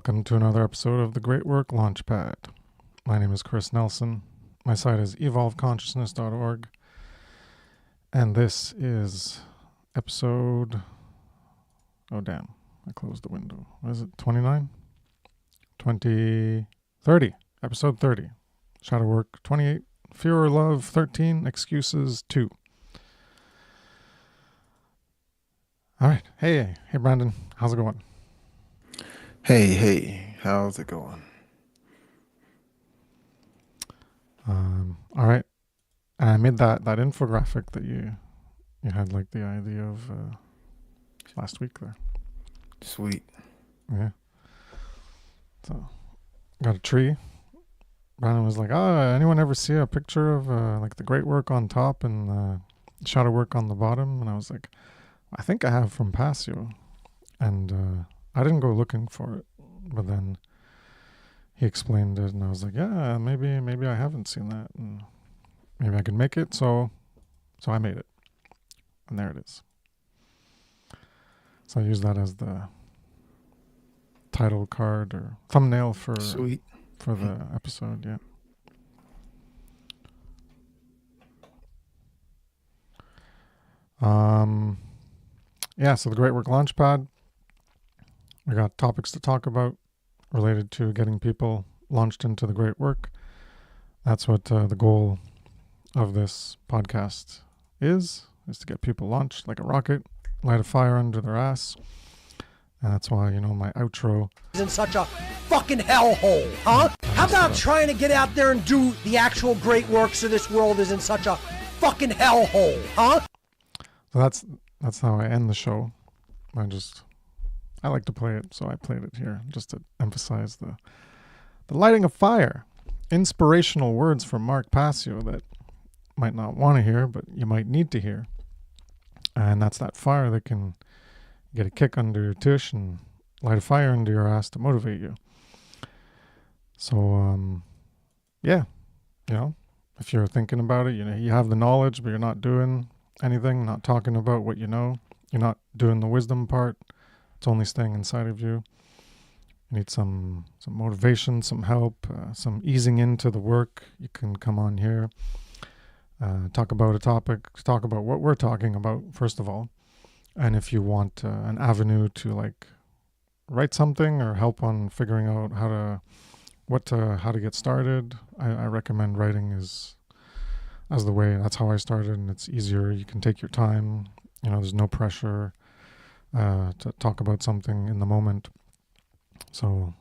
Welcome to another episode of the Great Work Launchpad. My name is Kris Nelson. My site is evolveconsciousness.org. And this is episode... Oh, damn. I closed the window. What is it? 29? 30. Episode 30. Shadow Work 28. Fear or Love 13. Excuses 2. All right. Hey, Brandon. How's it going? Hey, how's it going? All right. And I made that infographic that you had like the idea of last week there. Sweet. Yeah. So, got a tree. Brandon was like, anyone ever see a picture of like the great work on top and the shadow work on the bottom? And I was like, I think I have from Passio. And I didn't go looking for it, but then he explained it, and I was like, yeah, maybe I haven't seen that, and maybe I could make it. So I made it, and there it is. So I use that as the title card or thumbnail for the episode. Yeah. So the Great Work Launchpad. We got topics to talk about related to getting people launched into the great work. That's what the goal of this podcast is to get people launched like a rocket, light a fire under their ass. And that's why, my outro isn't such a fucfucking hellhole, huh? How about trying to get out there and do the actual great work so this world isn't such a fucking hellhole, huh? So that's how I end the show. I like to play it, so I played it here just to emphasize the lighting of fire. Inspirational words from Mark Passio that might not want to hear, but you might need to hear. And that's that fire that can get a kick under your tush and light a fire under your ass to motivate you. So, if you're thinking about it, you have the knowledge, but you're not doing anything, not talking about what you know. You're not doing the wisdom part. It's only staying inside of you. You need some motivation, some help, some easing into the work. You can come on here, talk about a topic, talk about what we're talking about, first of all. And if you want an avenue to write something or help on figuring out how to get started, I recommend writing as the way. That's how I started, and it's easier. You can take your time. There's no pressure to talk about something in the moment. So,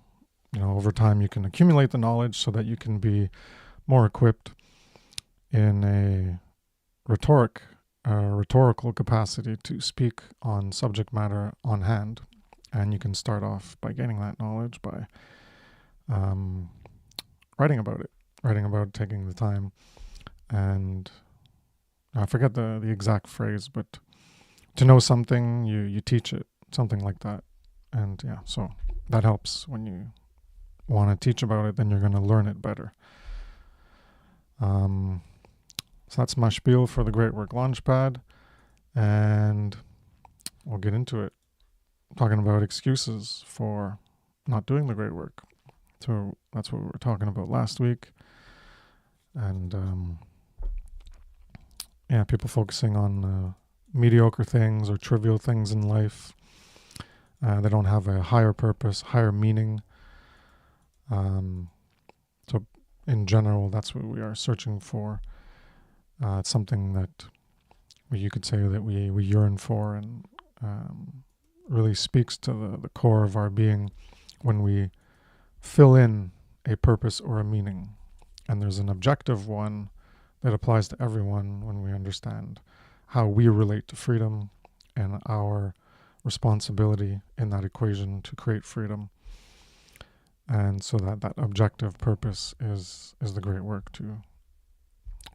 over time you can accumulate the knowledge so that you can be more equipped in a rhetorical capacity to speak on subject matter on hand. And you can start off by gaining that knowledge by writing about it, taking the time. And I forget the exact phrase, but to know something, you teach it, something like that. And so that helps. When you want to teach about it, then you're going to learn it better. So that's my spiel for the Great Work Launchpad, and we'll get into it. Talking about excuses for not doing the great work. So that's what we were talking about last week. And people focusing on mediocre things or trivial things in life. They don't have a higher purpose, higher meaning. So in general, that's what we are searching for. It's something that you could say that we yearn for, and really speaks to the core of our being when we fill in a purpose or a meaning. And there's an objective one that applies to everyone when we understand how we relate to freedom and our responsibility in that equation to create freedom. And so that objective purpose is the great work to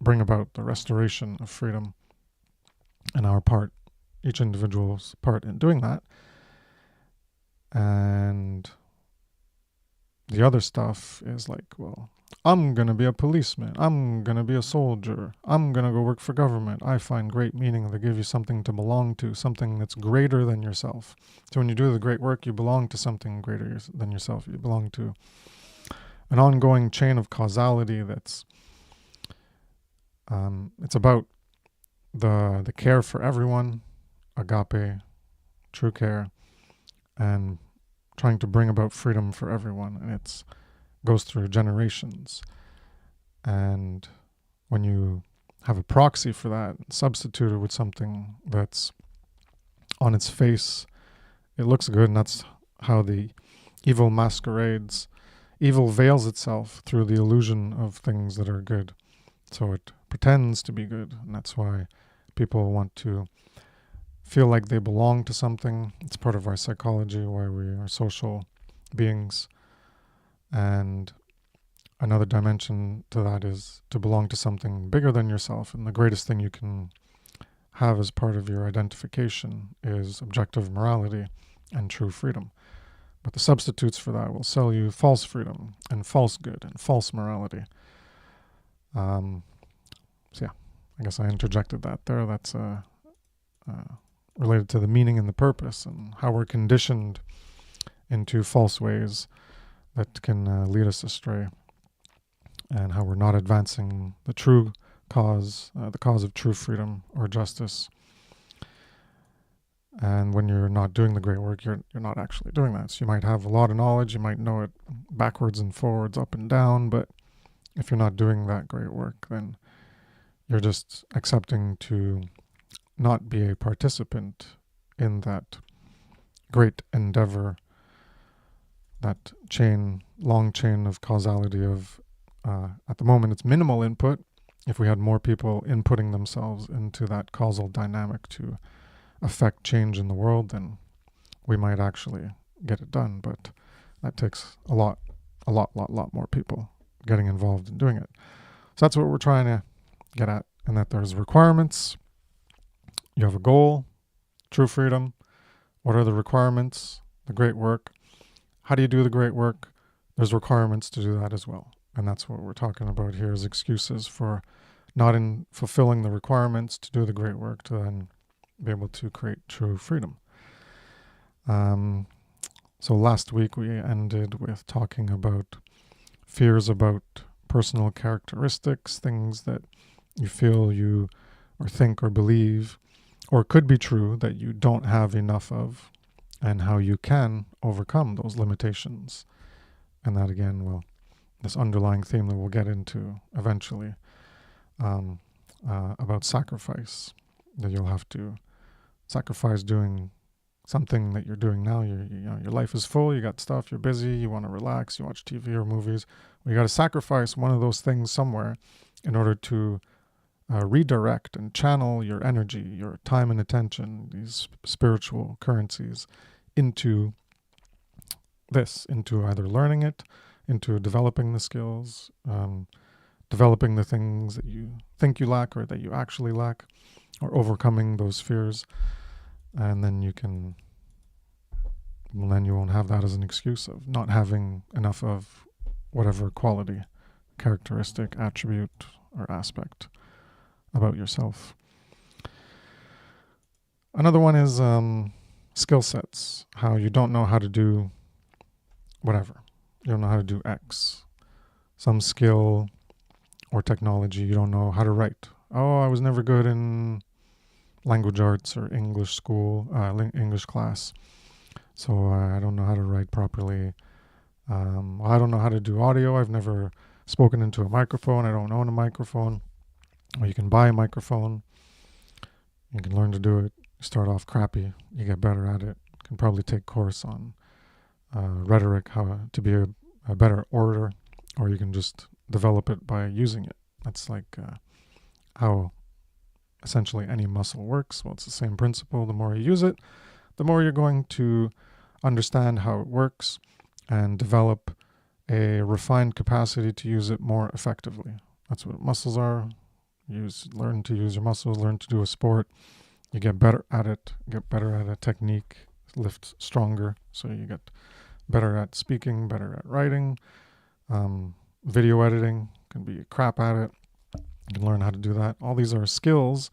bring about the restoration of freedom, and our part, each individual's part in doing that. And the other stuff is like, well, I'm going to be a policeman. I'm going to be a soldier. I'm going to go work for government. I find great meaning. They give you something to belong to, something that's greater than yourself. So when you do the great work, you belong to something greater than yourself. You belong to an ongoing chain of causality that's, it's about the care for everyone, agape, true care, and trying to bring about freedom for everyone. And it's goes through generations. And when you have a proxy for that, substitute it with something that's on its face, it looks good, and that's how the evil masquerades. Evil veils itself through the illusion of things that are good. So it pretends to be good, and that's why people want to feel like they belong to something. It's part of our psychology, why we are social beings. And another dimension to that is to belong to something bigger than yourself. And the greatest thing you can have as part of your identification is objective morality and true freedom. But the substitutes for that will sell you false freedom and false good and false morality. So yeah, I guess I interjected that there. That's related to the meaning and the purpose and how we're conditioned into false ways that can lead us astray, and how we're not advancing the true cause, the cause of true freedom or justice. And when you're not doing the great work, you're not actually doing that. So you might have a lot of knowledge, you might know it backwards and forwards, up and down, but if you're not doing that great work, then you're just accepting to not be a participant in that great endeavor, that long chain of causality of, at the moment it's minimal input. If we had more people inputting themselves into that causal dynamic to affect change in the world, then we might actually get it done. But that takes a lot more people getting involved in doing it. So that's what we're trying to get at, and that there's requirements. You have a goal, true freedom. What are the requirements? The great work. How do you do the great work? There's requirements to do that as well. And that's what we're talking about here, is excuses for not in fulfilling the requirements to do the great work, to then be able to create true freedom. So last week we ended with talking about fears about personal characteristics, things that you feel you or think or believe or could be true that you don't have enough of, and how you can overcome those limitations. And that again, well, this underlying theme that we'll get into eventually, about sacrifice, that you'll have to sacrifice doing something that you're doing now. Your life is full, you got stuff, you're busy, you want to relax, you watch TV or movies. Well, you got to sacrifice one of those things somewhere in order to redirect and channel your energy, your time and attention, these spiritual currencies, into this, into either learning it, into developing the skills, developing the things that you think you lack or that you actually lack, or overcoming those fears. And then you won't have that as an excuse of not having enough of whatever quality, characteristic, attribute, or aspect about yourself. Another one is skill sets, how you don't know how to do whatever. You don't know how to do X. Some skill or technology, you don't know how to write. Oh, I was never good in language arts or English school, English class, so I don't know how to write properly. I don't know how to do audio. I've never spoken into a microphone. I don't own a microphone. Or you can buy a microphone. You can learn to do it. You start off crappy. You get better at it. You can probably take a course on rhetoric, how to be a better orator, or you can just develop it by using it. That's like how essentially any muscle works. Well, it's the same principle. The more you use it, the more you're going to understand how it works and develop a refined capacity to use it more effectively. That's what muscles are. Learn to use your muscles, learn to do a sport. You get better at it, get better at a technique, lift stronger, so you get better at speaking, better at writing, video editing, can be crap at it. You can learn how to do that. All these are skills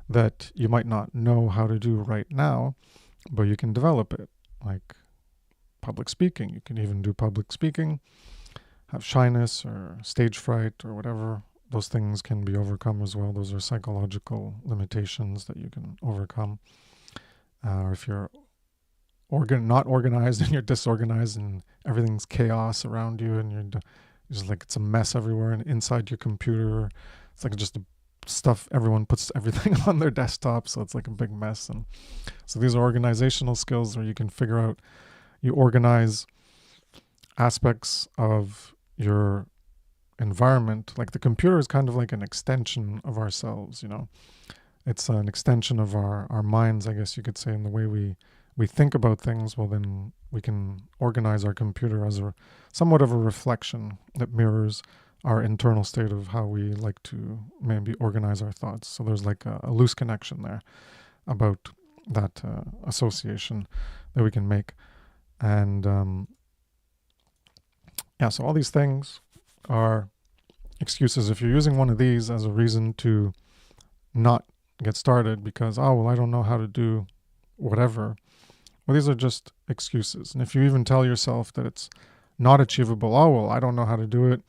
that you might not know how to do right now, but you can develop it. Like public speaking, you can even do public speaking. Have shyness or stage fright or whatever, those things can be overcome as well. Those are psychological limitations that you can overcome. Or if you're not organized and you're disorganized and everything's chaos around you and you're just like it's a mess everywhere and inside your computer, it's like just stuff, everyone puts everything on their desktop, so it's like a big mess. And so these are organizational skills where you can figure out, you organize aspects of your environment. Like the computer is kind of like an extension of ourselves, you know. It's an extension of our minds, I guess you could say, in the way we think about things. Well, then we can organize our computer as a somewhat of a reflection that mirrors our internal state of how we like to maybe organize our thoughts. So there's like a loose connection there about that association that we can make. And yeah, so all these things are excuses. If you're using one of these as a reason to not get started because, oh, well, I don't know how to do whatever, well, these are just excuses. And if you even tell yourself that it's not achievable, oh, well, I don't know how to do it,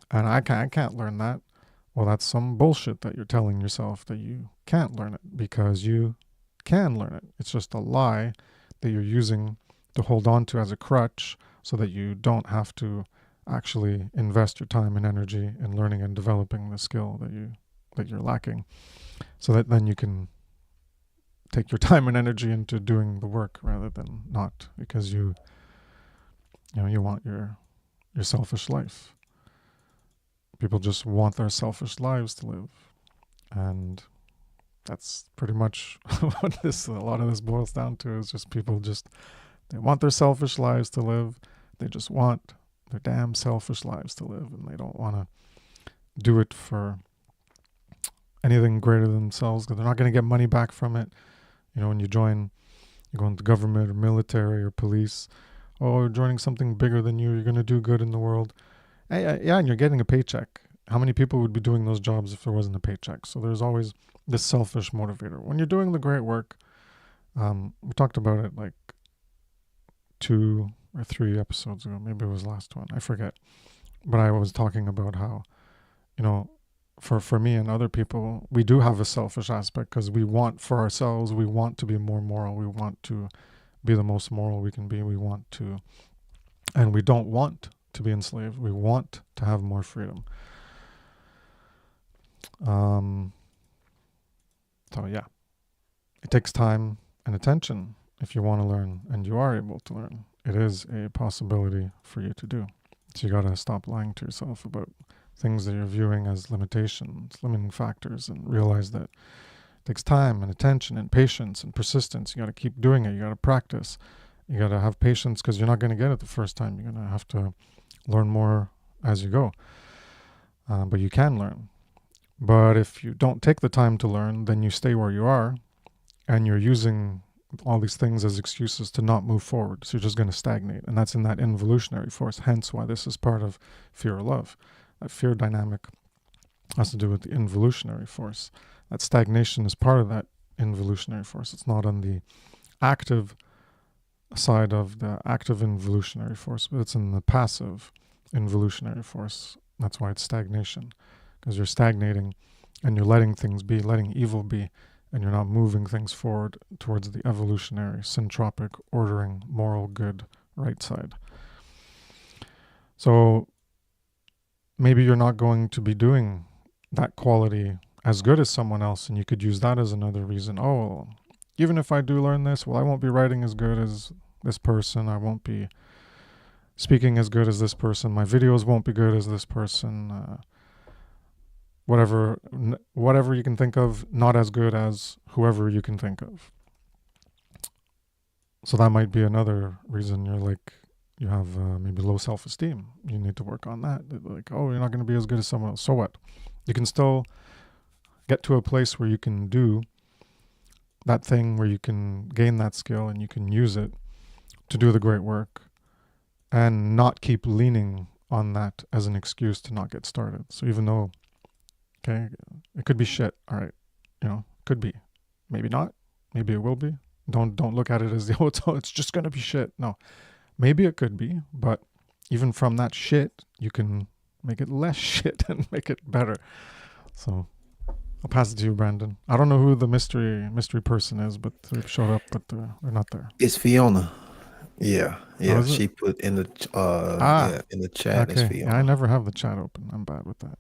and I can't learn that, well, that's some bullshit that you're telling yourself, that you can't learn it, because you can learn it. It's just a lie that you're using to hold on to as a crutch so that you don't have to actually invest your time and energy in learning and developing the skill that you're lacking, so that then you can take your time and energy into doing the work rather than not, because you want your selfish life. People just want their selfish lives to live, and that's pretty much what a lot of this boils down to, is just people they want their selfish lives to live. They just want their damn selfish lives to live, and they don't want to do it for anything greater than themselves, because they're not going to get money back from it. You know, when you go into government or military or police, oh, you're joining something bigger than you, you're going to do good in the world. Yeah, and you're getting a paycheck. How many people would be doing those jobs if there wasn't a paycheck? So there's always this selfish motivator. When you're doing the great work, we talked about it like 2 or 3 episodes ago. Maybe it was last one. I forget. But I was talking about how, you know, for me and other people, we do have a selfish aspect, because we want for ourselves, we want to be more moral. We want to be the most moral we can be. And we don't want to be enslaved. We want to have more freedom. So yeah, it takes time and attention if you want to learn, and you are able to learn. It is a possibility for you to do. So you got to stop lying to yourself about things that you're viewing as limitations, limiting factors, and realize that it takes time and attention and patience and persistence. You got to keep doing it. You got to practice. You got to have patience, because you're not going to get it the first time. You're going to have to learn more as you go. But you can learn. But if you don't take the time to learn, then you stay where you are, and you're using all these things as excuses to not move forward. So you're just going to stagnate. And that's in that involutionary force. Hence why this is part of fear or love. That fear dynamic has to do with the involutionary force. That stagnation is part of that involutionary force. It's not on the active side of the active involutionary force, but it's in the passive involutionary force. That's why it's stagnation, because you're stagnating and you're letting things be, letting evil be, and you're not moving things forward towards the evolutionary, syntropic, ordering, moral, good, right side. So maybe you're not going to be doing that quality as good as someone else, and you could use that as another reason. Oh, even if I do learn this, well, I won't be writing as good as this person. I won't be speaking as good as this person. My videos won't be good as this person. Whatever you can think of, not as good as whoever you can think of. So that might be another reason you have maybe low self-esteem. You need to work on that. Like, oh, you're not going to be as good as someone else. So what? You can still get to a place where you can do that thing, where you can gain that skill and you can use it to do the great work, and not keep leaning on that as an excuse to not get started. So even though, okay, it could be shit. All right, could be, maybe not, maybe it will be. Don't look at it as it's just gonna be shit. No, maybe it could be, but even from that shit, you can make it less shit and make it better. So I'll pass it to you, Brandon. I don't know who the mystery person is, but they showed up, but they're not there. It's Fiona. Yeah, Oh, yeah. is it? She put in the in the chat. It's Okay. Yeah, I Fiona. never have the chat open. I'm bad with that.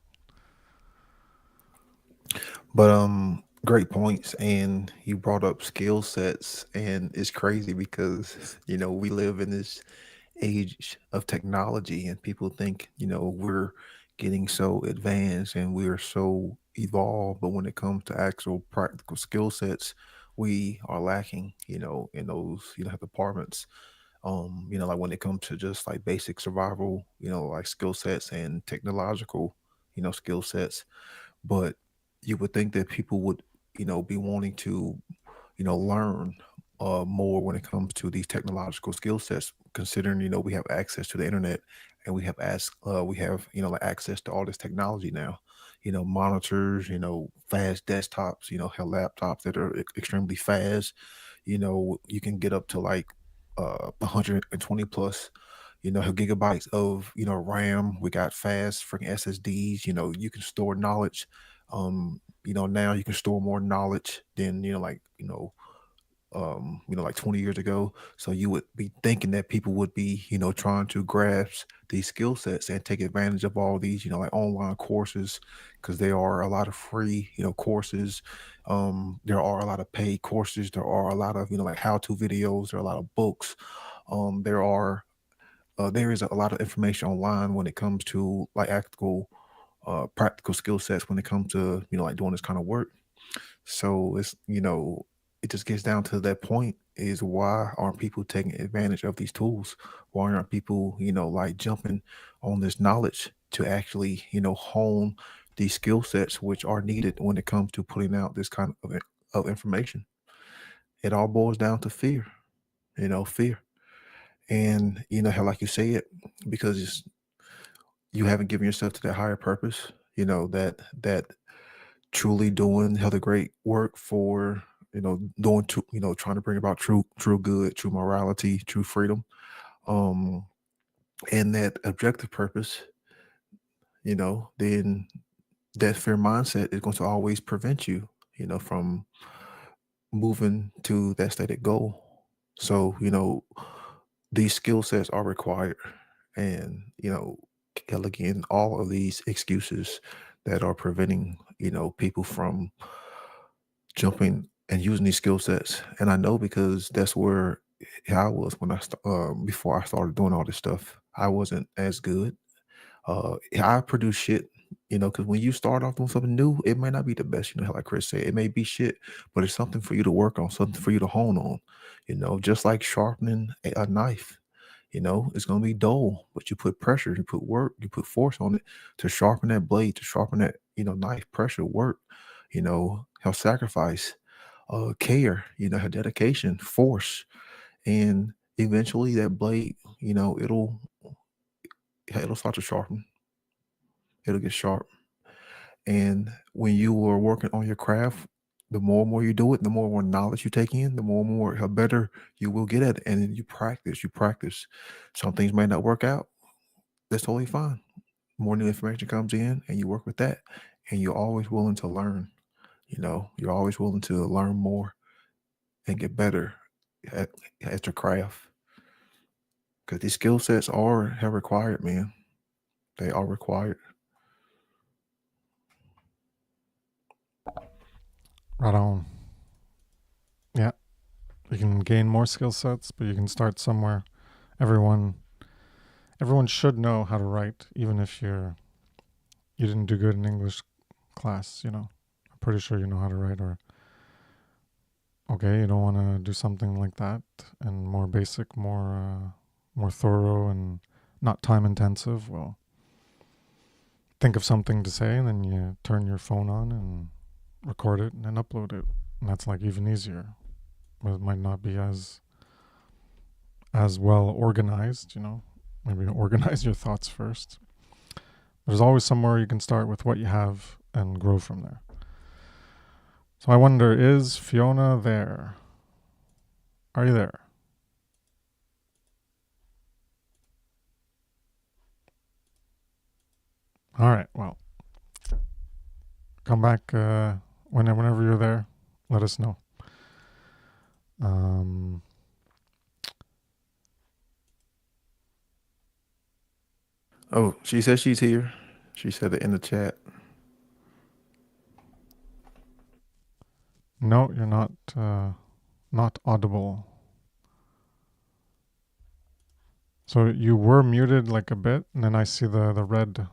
But great points. And you brought up skill sets, and it's crazy because we live in this age of technology, and people think we're getting so advanced and we're so evolved, but when it comes to actual practical skill sets, we are lacking in those departments. Like when it comes to just like basic survival, like skill sets and technological skill sets. But you would think that people would be wanting to learn more when it comes to these technological skill sets, considering we have access to the internet, and we have like access to all this technology now, monitors, fast desktops, have laptops that are extremely fast. You can get up to like 120 plus gigabytes of RAM. We got fast freaking SSDs. You can store knowledge. Now you can store more knowledge than like 20 years ago. So you would be thinking that people would be, trying to grasp these skill sets and take advantage of all these, like online courses, because there are a lot of free, courses. There are a lot of paid courses. There are a lot of, like how-to videos. There are a lot of books. There is a lot of information online when it comes to like actual practical skill sets when it comes to, like doing this kind of work. So it just gets down to that point, is why aren't people taking advantage of these tools? Why aren't people, like jumping on this knowledge to actually, hone these skill sets which are needed when it comes to putting out this kind of information? It all boils down to fear, fear. And how, like you say it, because you haven't given yourself to that higher purpose, that truly doing the great work for doing to trying to bring about true good, true morality, true freedom, um and that objective purpose, then that fear mindset is going to always prevent you from moving to that stated goal. So these skill sets are required. And again, all of these excuses that are preventing people from jumping and using these skill sets. And I know because that's where I was when before I started doing all this stuff. I wasn't as good. I produce shit, because when you start off doing something new, it may not be the best. Like Kris said, it may be shit, but it's something for you to work on, something for you to hone on. Just like sharpening a knife. It's going to be dull, but you put pressure, you put work, you put force on it to sharpen that blade, to sharpen that, knife. Pressure, work, have sacrifice, care, have dedication, force. And eventually that blade, it'll start to sharpen. It'll get sharp. And when you are working on your craft, the more and more you do it, the more and more knowledge you take in, the more and more how better you will get at it. And then you practice, you practice. Some things may not work out. That's totally fine. More new information comes in and you work with that. And you're always willing to learn. You're always willing to learn more and get better at your craft. Because these skill sets have required, man. They are required. Right on. Yeah. You can gain more skill sets, but you can start somewhere. Everyone should know how to write, even if you didn't do good in English class, I'm pretty sure you know how to write. Or okay, you don't want to do something like that and more basic, more thorough and not time intensive. Well, think of something to say, and then you turn your phone on and record it and then upload it. And that's like even easier. But it might not be as well organized, maybe organize your thoughts first. There's always somewhere you can start with what you have and grow from there. So I wonder, is Fiona there? Are you there? All right, well, come back whenever you're there. Let us know. Oh, she says she's here. She said it in the chat. No, you're not audible. So you were muted like a bit, and then I see the red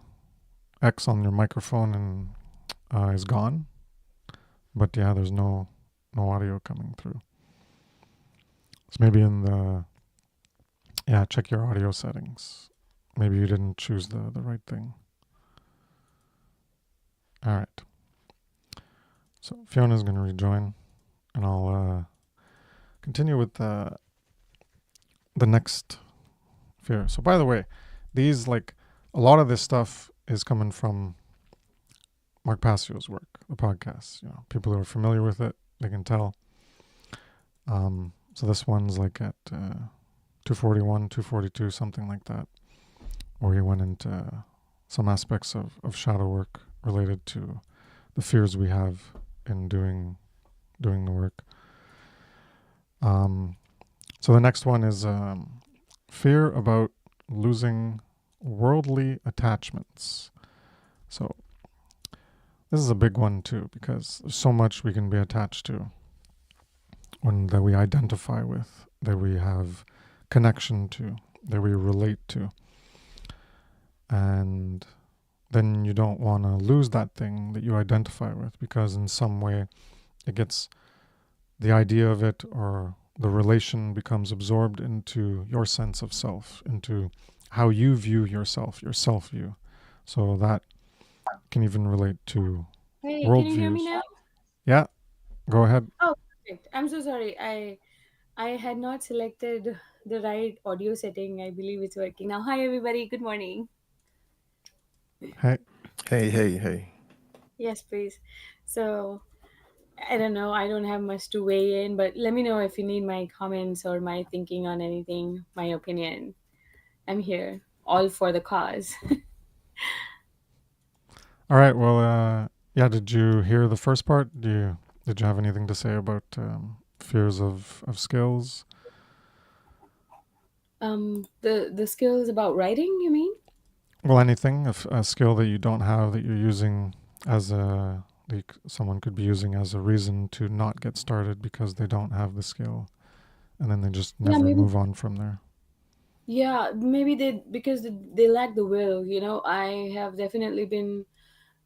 X on your microphone and is gone. But yeah, there's no audio coming through. So maybe check your audio settings. Maybe you didn't choose the right thing. All right. So Fiona's going to rejoin, and I'll continue with the next fear. So by the way, these, like, a lot of this stuff is coming from Mark Passio's work, the podcast. People who are familiar with it, they can tell. So this one's like at 241, 242, something like that, where he went into some aspects of shadow work related to the fears we have in doing the work. So the next one is fear about losing worldly attachments. So this is a big one too, because there's so much we can be attached to, that we identify with, that we have connection to, that we relate to. And then you don't want to lose that thing that you identify with, because in some way the idea of it or the relation becomes absorbed into your sense of self, into how you view yourself, your self-view. So that can even relate to Hey, worldviews. can you hear me now? Yeah, go ahead. Oh, perfect. I'm so sorry. I had not selected the right audio setting. I believe it's working now. Hi, everybody. Good morning. Hey. Hey. Yes, please. So, I don't know. I don't have much to weigh in, but let me know if you need my comments or my thinking on anything, my opinion. I'm here, all for the cause. All right. Well, did you hear the first part? Did you have anything to say about fears of skills? The skills about writing, you mean? Well, anything, a skill that you don't have that you're using as someone could be using as a reason to not get started because they don't have the skill, and then they just Yeah, never maybe. move on from there. Yeah, maybe they lack the will. I have definitely been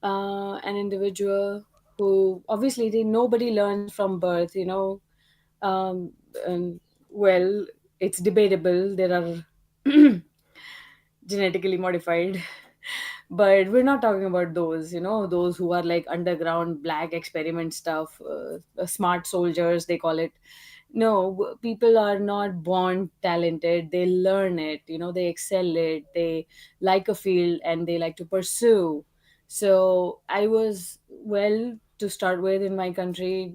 an individual who obviously nobody learns from birth. Um, and, well, it's debatable. There are genetically modified, but we're not talking about those who are like underground black experiment stuff, smart soldiers they call it. No, people are not born talented, they learn it, they excel it, they like a field and they like to pursue. So I was, well, to start with, in my country,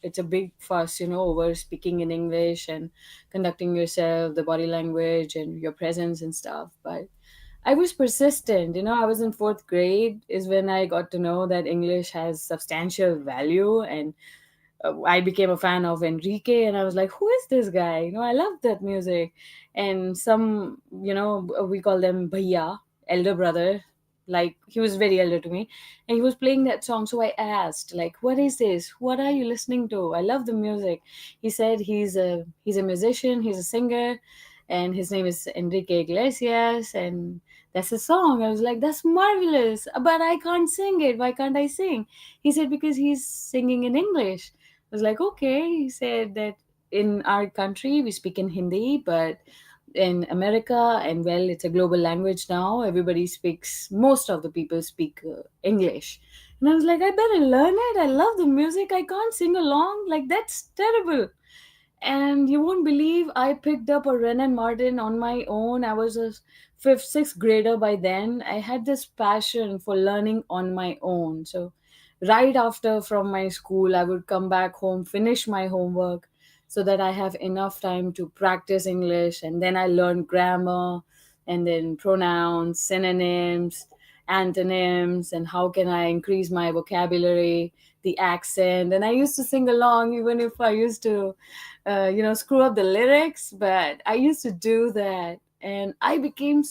it's a big fuss, over speaking in English and conducting yourself, the body language and your presence and stuff. But I was persistent. I was in fourth grade is when I got to know that English has substantial value, and I became a fan of Enrique, and I was like, who is this guy? I love that music. And some, we call them Bhaiya, elder brother. Like, he was very elder to me, and he was playing that song. So I asked, like, what is this? What are you listening to? I love the music. He said he's a musician, he's a singer, and his name is Enrique Iglesias, and that's a song. I was like, that's marvelous, but I can't sing it. Why can't I sing? He said, because he's singing in English. I was like, okay. He said that in our country we speak in Hindi, but in America, and well, it's a global language now. Everybody speaks, most of the people speak English. And I was like, I better learn it. I love the music. I can't sing along. Like, that's terrible. And you won't believe I picked up a Renan Martin on my own. I was a fifth, sixth grader by then. I had this passion for learning on my own. So, right after from my school, I would come back home, finish my homework so that I have enough time to practice English. And then I learned grammar and then pronouns, synonyms, antonyms, and how can I increase my vocabulary, the accent. And I used to sing along even if I used to screw up the lyrics, but I used to do that. And I became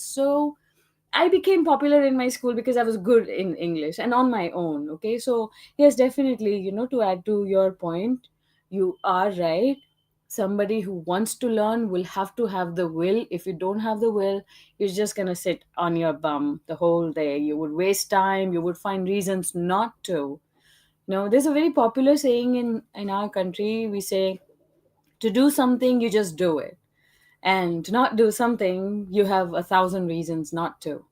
popular in my school because I was good in English and on my own. Okay. So, yes, definitely, to add to your point, you are right. Somebody who wants to learn will have to have the will. If you don't have the will, you're just going to sit on your bum the whole day. You would waste time. You would find reasons not to. There's a very popular saying in our country. We say, to do something, you just do it. And to not do something, you have a thousand reasons not to.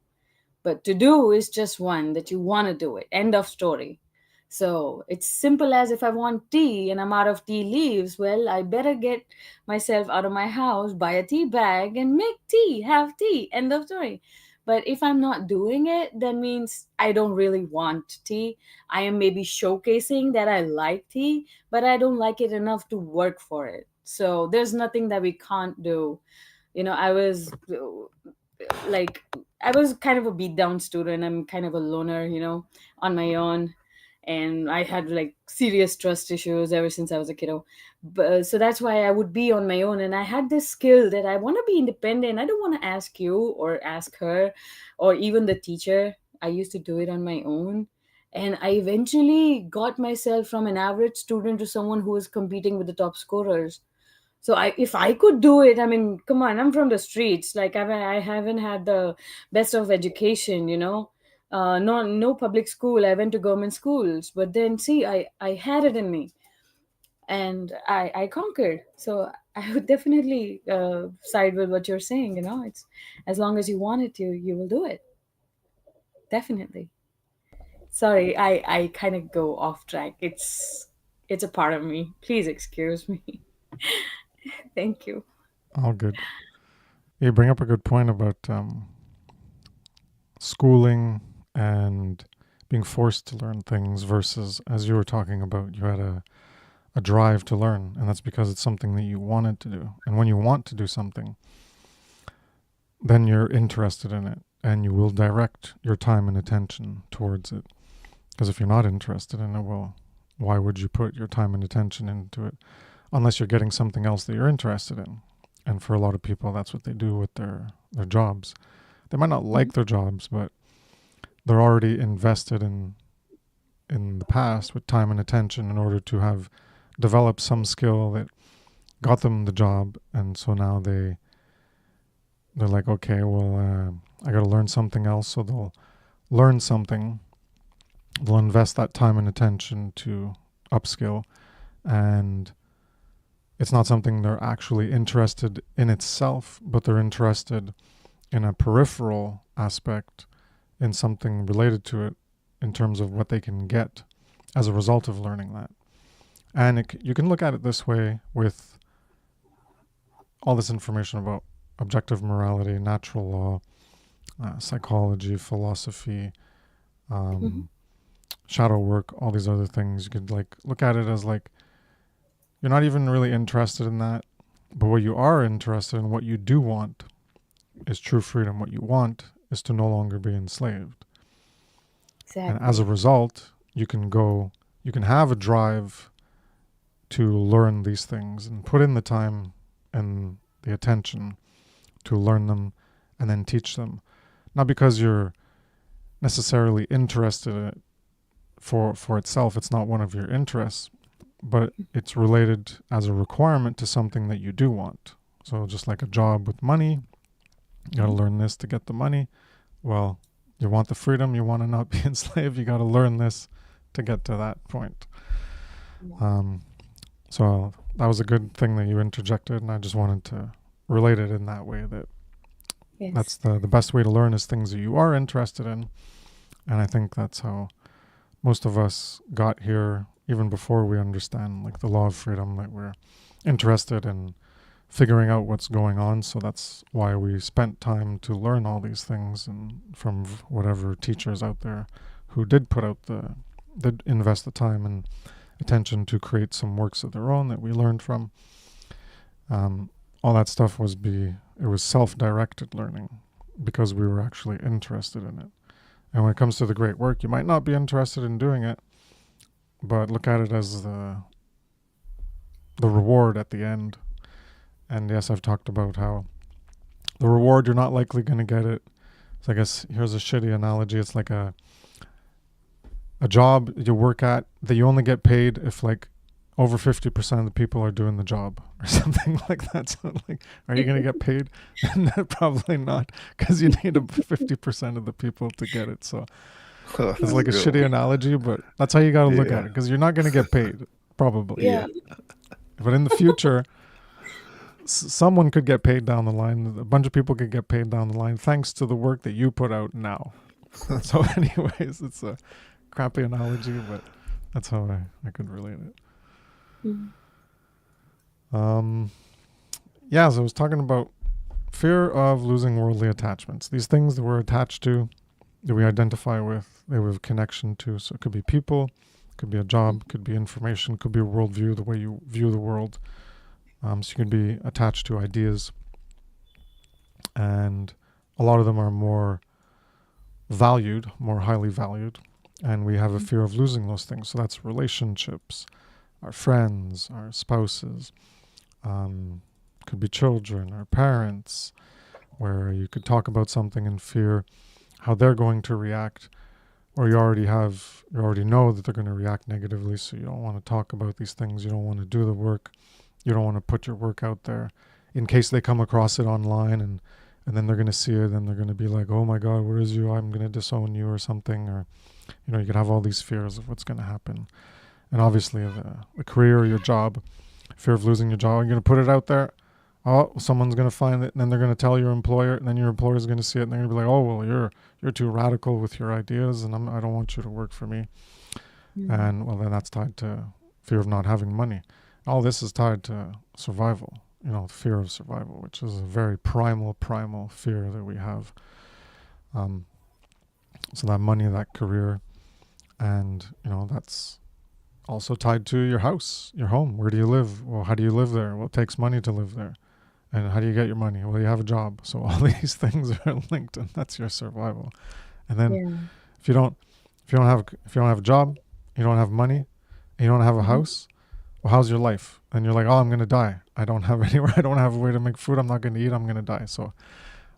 But to do is just one, that you want to do it. End of story. So it's simple as, if I want tea and I'm out of tea leaves, well, I better get myself out of my house, buy a tea bag, and make tea, have tea. End of story. But if I'm not doing it, that means I don't really want tea. I am maybe showcasing that I like tea, but I don't like it enough to work for it. So there's nothing that we can't do. I was like, I was kind of a beat down student. I'm kind of a loner, on my own. And I had like serious trust issues ever since I was a kiddo. So that's why I would be on my own. And I had this skill that I want to be independent. I don't want to ask you or ask her or even the teacher. I used to do it on my own. And I eventually got myself from an average student to someone who was competing with the top scorers. So if I could do it, I mean, come on, I'm from the streets. Like I haven't had the best of education, no public school. I went to government schools, but then see, I had it in me, and I conquered. So I would definitely side with what you're saying. It's, as long as you want it, you will do it. Definitely. Sorry, I kind of go off track. It's a part of me. Please excuse me. Thank you. All good. You bring up a good point about schooling and being forced to learn things versus, as you were talking about, you had a drive to learn, and that's because it's something that you wanted to do. And when you want to do something, then you're interested in it and you will direct your time and attention towards it. Because if you're not interested in it, well, why would you put your time and attention into it unless you're getting something else that you're interested in? And for a lot of people, that's what they do with their jobs. They might not like their jobs, but they're already invested in the past with time and attention in order to have developed some skill that got them the job. And so now they're like, okay, well, I got to learn something else. So they'll learn something. They'll invest that time and attention to upskill, and it's not something they're actually interested in itself, but they're interested in a peripheral aspect, in something related to it in terms of what they can get as a result of learning that. And you can look at it this way with all this information about objective morality, natural law, psychology, philosophy, shadow work, all these other things. You could like look at it as like you're not even really interested in that, but what you are interested in, what you do want, is true freedom. What you want is to no longer be enslaved. Exactly. And as a result, you can have a drive to learn these things and put in the time and the attention to learn them and then teach them. Not because you're necessarily interested in it for itself. It's not one of your interests, but it's related as a requirement to something that you do want. So just like a job with money, you got to learn this to get the money. Well, you want the freedom, you want to not be enslaved, you got to learn this to get to that point. So that was a good thing that you interjected, and I just wanted to relate it in that way, that Yes. that's the best way to learn is things that you are interested in. And I think that's how most of us got here, even before we understand like the law of freedom, that we're interested in figuring out what's going on. So that's why we spent time to learn all these things, and from whatever teachers out there who did invest the time and attention to create some works of their own that we learned from. All that stuff was self-directed learning because we were actually interested in it. And when it comes to the great work, you might not be interested in doing it, but look at it as the reward at the end. And yes, I've talked about how the reward, you're not likely going to get it. So I guess here's a shitty analogy. It's like a job you work at that you only get paid if like over 50% of the people are doing the job or something like that. So like, are you going to get paid? Probably not, because you need 50% of the people to get it. So it's like a shitty analogy, but that's how you got to look at it, because you're not going to get paid, probably. Yeah. But in the future, someone could get paid down the line. A bunch of people could get paid down the line thanks to the work that you put out now. So anyways, it's a crappy analogy, but that's how I could relate it. Yeah, so I was talking about fear of losing worldly attachments. These things that we're attached to, that we identify with, that we have connection to. So it could be people, could be a job, could be information, could be a worldview, the way you view the world. So you can be attached to ideas, and a lot of them are more highly valued, and we have a fear of losing those things. So that's relationships, our friends, our spouses, could be children, our parents, where you could talk about something and fear how they're going to react, or you already know that they're going to react negatively, so you don't want to talk about these things, you don't want to do the work, you don't want to put your work out there in case they come across it online, and then they're going to see it and they're going to be like, oh my God, where is you? I'm going to disown you or something. Or, you could have all these fears of what's going to happen. And obviously the career or your job, fear of losing your job, you're going to put it out there. Oh, someone's going to find it, and then they're going to tell your employer, and then your employer is going to see it, and they're going to be like, oh, well, you're too radical with your ideas, and I don't want you to work for me. And well, then that's tied to fear of not having money. All this is tied to survival, fear of survival, which is a very primal fear that we have. So that money, that career, and, that's also tied to your house, your home. Where do you live? Well, how do you live there? Well, it takes money to live there. And how do you get your money? Well, you have a job. So all these things are linked, and that's your survival. And then if you don't have a job, you don't have money, and you don't have a house, well, how's your life? And you're like, oh, I'm going to die. I don't have anywhere. I don't have a way to make food. I'm not going to eat. I'm going to die. So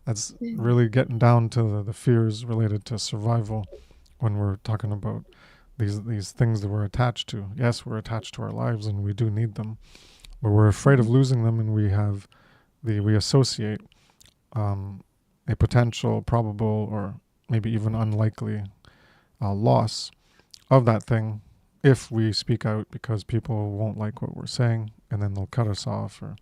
that's really getting down to the fears related to survival when we're talking about these things that we're attached to. Yes, we're attached to our lives and we do need them, but we're afraid of losing them, and we associate a potential, probable, or maybe even unlikely loss of that thing if we speak out, because people won't like what we're saying, and then they'll cut us off, or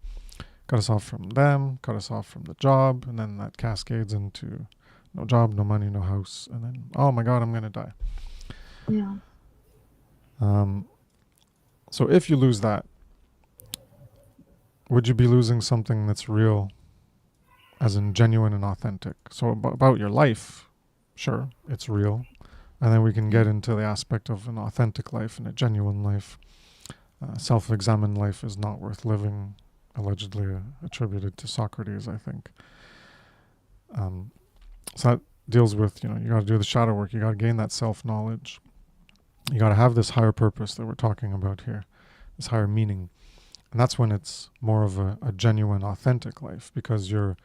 cut us off from them, cut us off from the job, and then that cascades into no job, no money, no house, and then, oh my God, I'm going to die. Yeah. So if you lose that, would you be losing something that's real, as in genuine and authentic? So about your life, sure, it's real. And then we can get into the aspect of an authentic life and a genuine life. Self-examined life is not worth living, allegedly attributed to Socrates, I think. So that deals with, you got to do the shadow work. You got to gain that self-knowledge. You got to have this higher purpose that we're talking about here, this higher meaning. And that's when it's more of a genuine, authentic life, because you're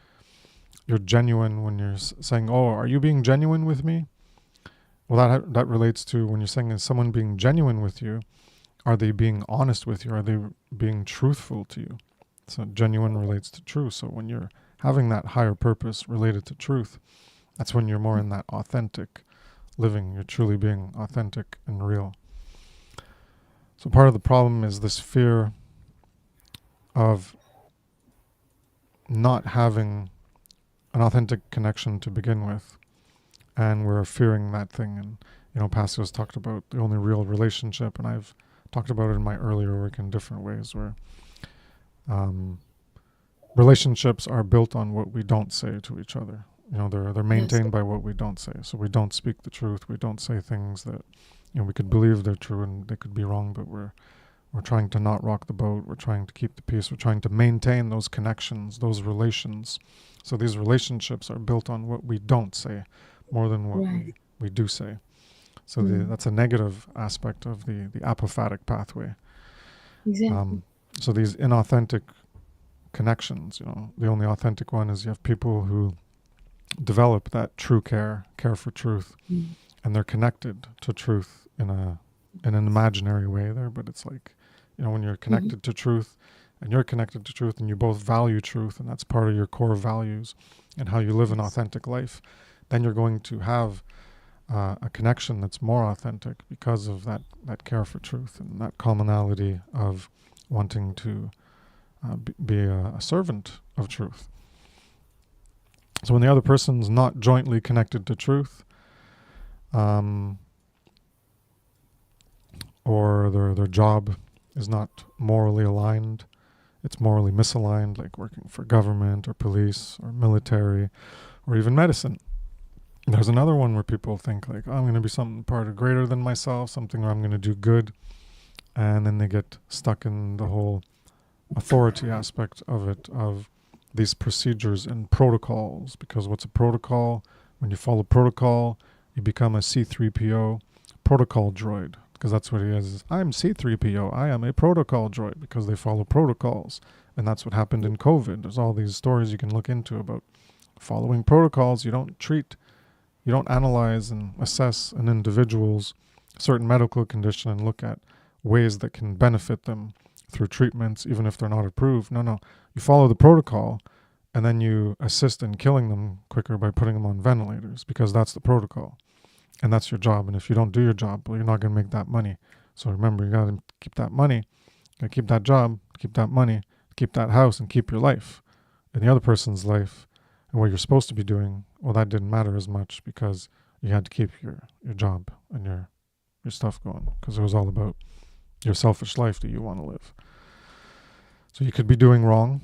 genuine when you're saying, oh, are you being genuine with me? Well, that relates to when you're saying, is someone being genuine with you? Are they being honest with you? Are they being truthful to you? So genuine relates to truth. So when you're having that higher purpose related to truth, that's when you're more in that authentic living. You're truly being authentic and real. So part of the problem is this fear of not having an authentic connection to begin with. And we're fearing that thing. And, Pascal's talked about the only real relationship, and I've talked about it in my earlier work in different ways, where Relationships are built on what we don't say to each other. They're Yes. maintained by what we don't say. So we don't speak the truth. We don't say things that we could believe they're true and they could be wrong, but we're trying to not rock the boat. We're trying to keep the peace. We're trying to maintain those connections, those relations. So these relationships are built on what we don't say more than what Right. we do say. So Mm. that's a negative aspect of the apophatic pathway. Exactly. So these inauthentic connections, the only authentic one is you have people who develop that true care for truth, Mm. and they're connected to truth in an imaginary way there, but it's like, when you're Mm-hmm. connected to truth and you're connected to truth and you both value truth and that's part of your core values and how you live an Yes. authentic life, then you're going to have a connection that's more authentic because of that care for truth and that commonality of wanting to be a servant of truth. So when the other person's not jointly connected to truth, or their job is not morally aligned, it's morally misaligned, like working for government or police or military or even medicine. There's another one where people think like, oh, I'm going to be something part of greater than myself, something where I'm going to do good, and then they get stuck in the whole authority aspect of it, of these procedures and protocols. Because what's a protocol? When you follow protocol, you become a C3PO protocol droid, because that's what he is. I'm C3PO. I am a protocol droid, because they follow protocols. And that's what happened in COVID. There's all these stories you can look into about following protocols. You don't analyze and assess an individual's certain medical condition and look at ways that can benefit them through treatments, even if they're not approved. No. You follow the protocol, and then you assist in killing them quicker by putting them on ventilators, because that's the protocol. And that's your job. And if you don't do your job, well, you're not going to make that money. So remember, you got to keep that money, you got to keep that job, keep that money, keep that house, and keep your life. And the other person's life and what you're supposed to be doing, well, that didn't matter as much, because you had to keep your job and your stuff going, because it was all about your selfish life that you want to live. So you could be doing wrong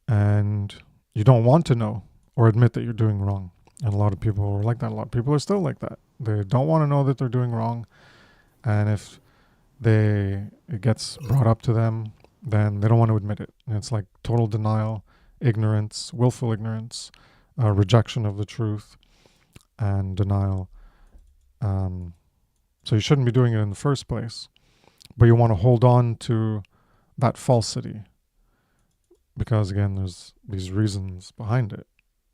and you don't want to know or admit that you're doing wrong. And a lot of people are like that. A lot of people are still like that. They don't want to know that they're doing wrong. And if it gets brought up to them, then they don't want to admit it. And it's like total denial, ignorance, willful ignorance, rejection of the truth, and denial. So you shouldn't be doing it in the first place. But you want to hold on to that falsity, because again, there's these reasons behind it.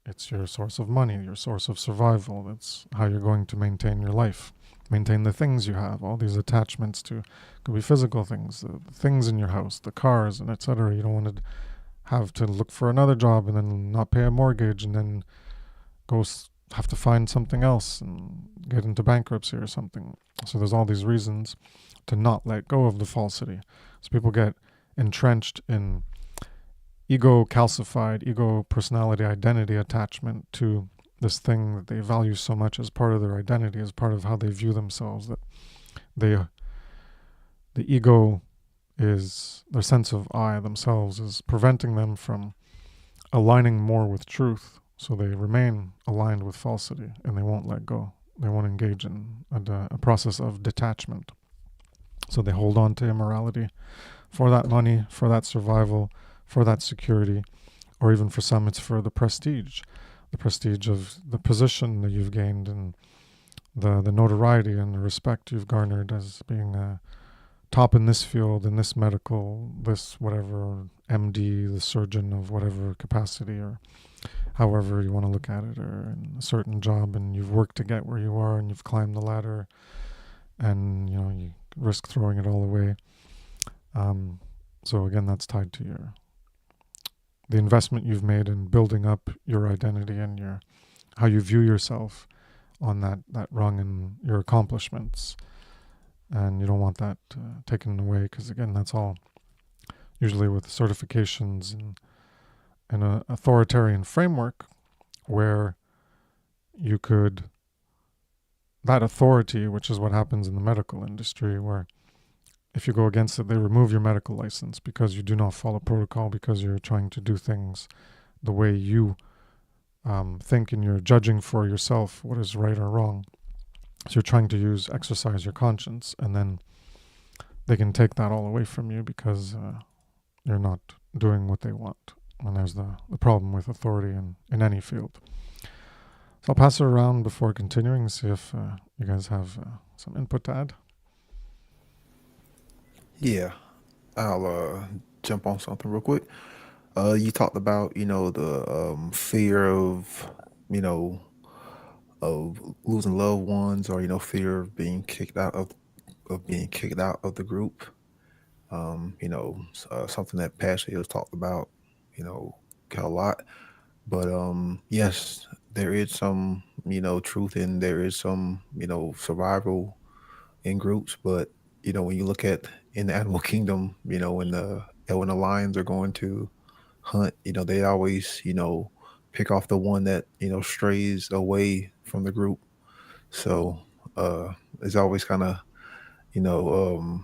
It's your source of money, your source of survival. That's how you're going to maintain your life, maintain the things you have, all these attachments to, could be physical things, the things in your house, the cars, and etc. You don't want to have to look for another job and then not pay a mortgage and then have to find something else and get into bankruptcy or something. So there's all these reasons to not let go of the falsity. So people get entrenched in ego calcified, ego personality identity attachment to this thing that they value so much as part of their identity, as part of how they view themselves, that the ego is, their sense of I themselves is preventing them from aligning more with truth. So they remain aligned with falsity and they won't let go. They won't engage in a process of detachment. So they hold on to immorality for that money, for that survival, for that security, or even for some it's for the prestige of the position that you've gained and the notoriety and the respect you've garnered as being top in this field, in this medical, this whatever, MD, the surgeon of whatever capacity, or however you want to look at it, or in a certain job, and you've worked to get where you are and you've climbed the ladder, and you risk throwing it all away. So again, that's tied to the investment you've made in building up your identity and how you view yourself on that rung and your accomplishments. And you don't want that taken away, because again, that's all usually with certifications and an authoritarian framework where you could, that authority, which is what happens in the medical industry, where if you go against it, they remove your medical license because you do not follow protocol, because you're trying to do things the way you think, and you're judging for yourself what is right or wrong. So you're trying to exercise your conscience, and then they can take that all away from you because you're not doing what they want. And there's the problem with authority in any field. So I'll pass it around before continuing and see if you guys have some input to add. Yeah, I'll jump on something real quick. You talked about, the fear of, you know, of losing loved ones, or fear of being kicked out of the group. Something that Pastor has talked about, you know, a lot. But yes, there is some, truth in there is some, survival in groups. But when you look at in the animal kingdom, when the lions are going to hunt, they always, pick off the one that strays away from the group. So it's always kind of you know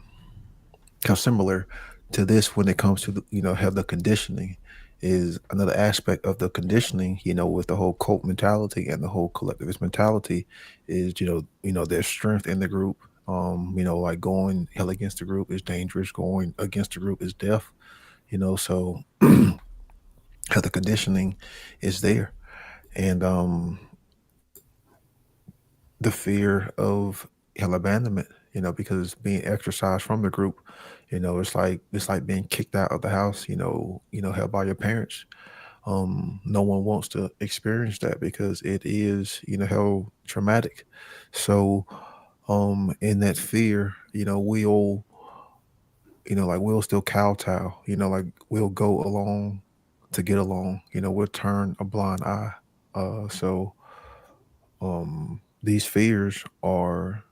kind of similar to this when it comes to have the conditioning is another aspect of the conditioning, with the whole cult mentality and the whole collectivist mentality is, there's strength in the group. Like going hell against the group is dangerous. Going against the group is death, so how the conditioning is there. And the fear of hell abandonment, because being exercised from the group, it's like being kicked out of the house, held by your parents. No one wants to experience that because it is, how traumatic. So, in that fear, we'll still kowtow, like we'll go along to get along, we'll turn a blind eye. So, these fears are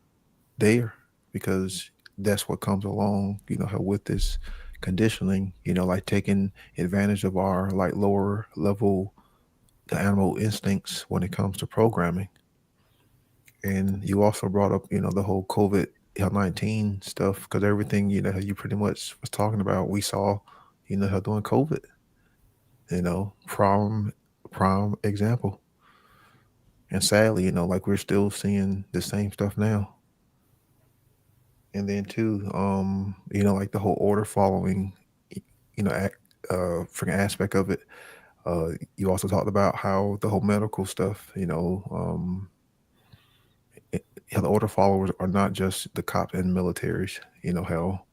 there because that's what comes along, with this conditioning, like taking advantage of our like lower level the animal instincts when it comes to programming. And you also brought up, the whole COVID-19 stuff, because everything, you pretty much was talking about, we saw, her during COVID, prime example. And sadly, like we're still seeing the same stuff now. And then too, like the whole order following, freaking aspect of it. You also talked about how the whole medical stuff, how the order followers are not just the cops and militaries, hell,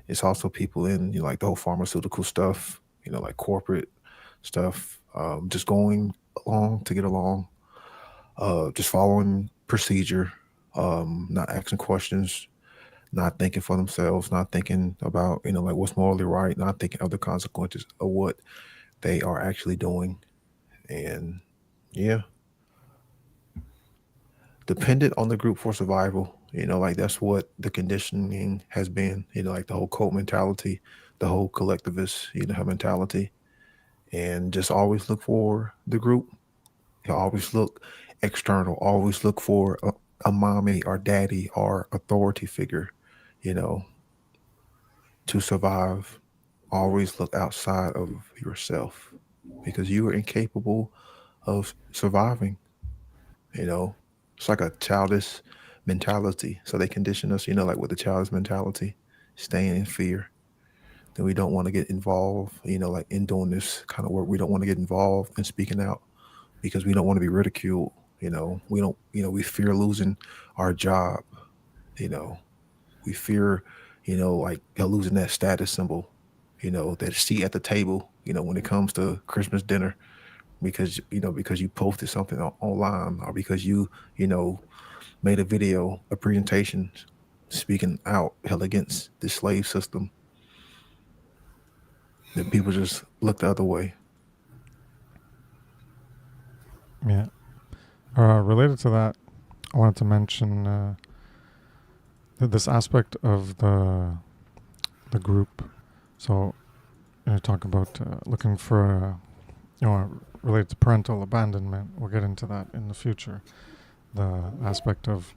it's also people in, like the whole pharmaceutical stuff, like corporate stuff, just going along to get along, just following procedure, not asking questions, not thinking for themselves, not thinking about, like what's morally right, not thinking of the consequences of what they are actually doing. And yeah, dependent on the group for survival, like that's what the conditioning has been, like the whole cult mentality, the whole collectivist, mentality. And just always look for the group. Always look external, always look for a mommy or daddy or authority figure, you know, to survive. Always look outside of yourself because you are incapable of surviving. You know, it's like a childish mentality. So they condition us, like with the childish mentality, staying in fear. Then we don't want to get involved, like in doing this kind of work. We don't want to get involved in speaking out because we don't want to be ridiculed. We don't, we fear losing our job. You know, we fear, like losing that status symbol, that seat at the table, when it comes to Christmas dinner, because you posted something online, or because you know, made a video, a presentation speaking out hell against the slave system. That people just look the other way. Yeah. Related to that, I wanted to mention this aspect of the group. So, talk about looking for, related to parental abandonment. We'll get into that in the future. The aspect of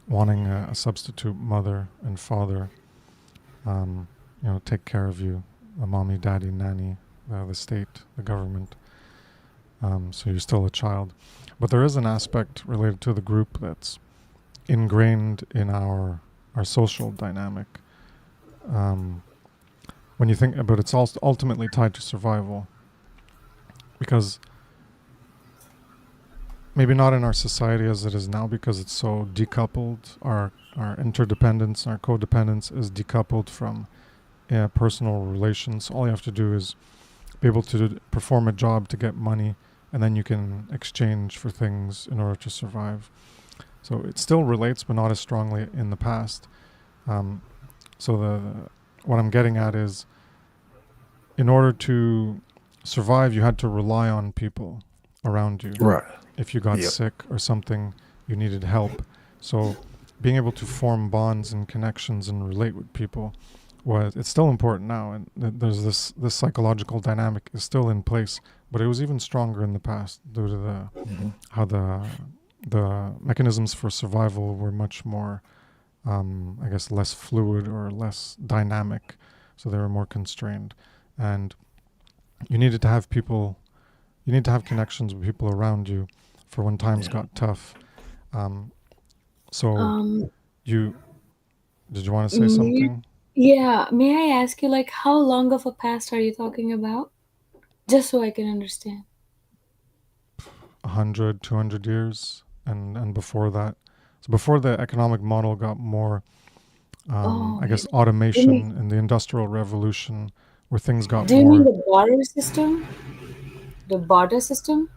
wanting a substitute mother and father take care of you, the mommy, daddy, nanny, the state, the government. So you're still a child. But there is an aspect related to the group that's ingrained in our social dynamic. When you think about it, it's also ultimately tied to survival. Because maybe not in our society as it is now, because it's so decoupled. Our interdependence, our codependence is decoupled from personal relations. All you have to do is be able to perform a job to get money, and then you can exchange for things in order to survive. So it still relates, but not as strongly in the past. So what I'm getting at is, in order to survive, you had to rely on people around you. Right. If you got Yep. sick or something, you needed help. So being able to form bonds and connections and relate with people, it's still important now, and there's this psychological dynamic is still in place, but it was even stronger in the past due to how the mechanisms for survival were much more, I guess, less fluid or less dynamic, so they were more constrained, and you needed to have people, you need to have connections with people around you for when times got tough. So Um, did you want to say may, something? yeah, may I ask you, like, how long of a past are you talking about? Just so I can understand. 100, 200 years, and before that. So before the economic model got more, Oh, I guess, you mean, automation and the Industrial Revolution, where things got do you mean more. the barter system? The barter system?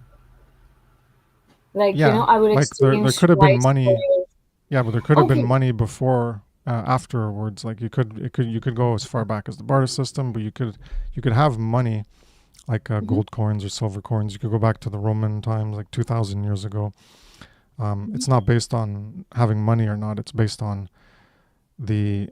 Like, Yeah, I would like there exchange could have been rice for money. your. Yeah, but there could have been Okay. money before, afterwards. Like you could go as far back as the barter system, but you could have money like Mm-hmm. gold coins or silver coins. You could go back to the Roman times, like 2,000 years ago. Mm-hmm. It's not based on having money or not. It's based on the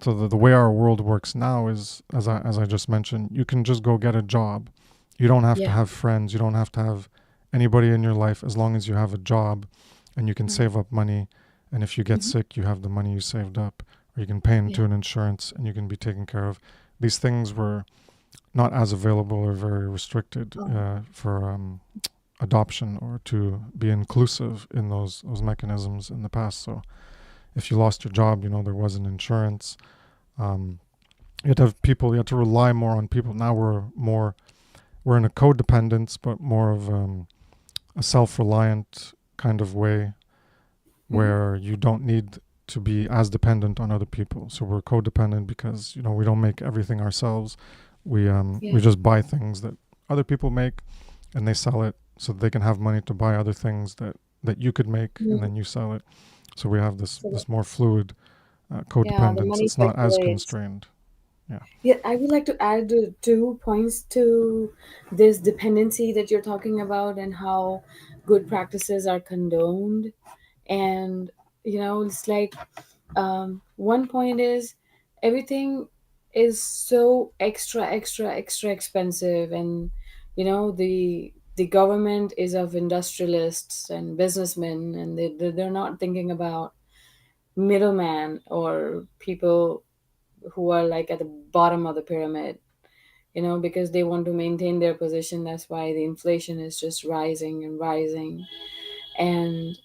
the way our world works now is, as I just mentioned, you can just go get a job. You don't have to Yeah. have friends. You don't have to have anybody in your life, as long as you have a job and you can Right. save up money. And if you get Mm-hmm. sick, you have the money you saved up, or you can pay Yeah. into an insurance and you can be taken care of. These things were not as available or very restricted Um, for adoption or to be inclusive in those mechanisms in the past. So if you lost your job, there wasn't insurance. Um, you had to have people. You had to rely more on people. Now we're in a codependence, but more of a self-reliant kind of way, mm-hmm. where you don't need to be as dependent on other people. So we're codependent because we don't make everything ourselves. We Yeah. just buy things that other people make, and they sell it so that they can have money to buy other things that you could make, and Mm. then you sell it. So we have this So, this more fluid yeah, the codependence. money It's not as circulates. constrained. Yeah. Yeah, I would like to add 2 points to this dependency that you're talking about and how good practices are condoned. And, it's like, one point is everything is so extra, extra, extra expensive. And, the government is of industrialists and businessmen, and they're not thinking about middleman or people who are like at the bottom of the pyramid, because they want to maintain their position. That's why the inflation is just rising and rising. And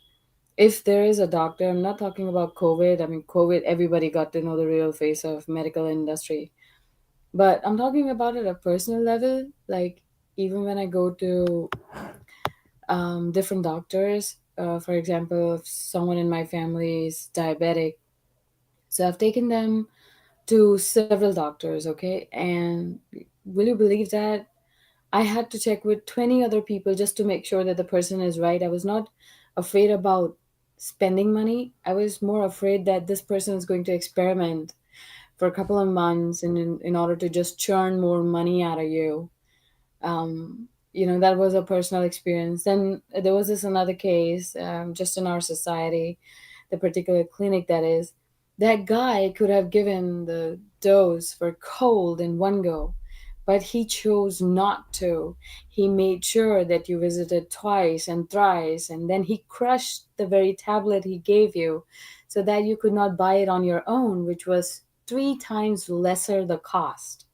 if there is a doctor, I'm not talking about COVID. I mean, COVID, everybody got to know the real face of medical industry. But I'm talking about at a personal level. Like, even when I go to different doctors, for example, if someone in my family is diabetic, so I've taken them to several doctors, okay? And will you believe that I had to check with 20 other people just to make sure that the person is right? I was not afraid about spending money. I was more afraid that this person is going to experiment for a couple of months in order to just churn more money out of you. That was a personal experience. Then there was this another case, just in our society, the particular clinic that is, that guy could have given the dose for cold in one go, but he chose not to. He made sure that you visited twice and thrice, and then he crushed the very tablet he gave you so that you could not buy it on your own, which was three times lesser the cost,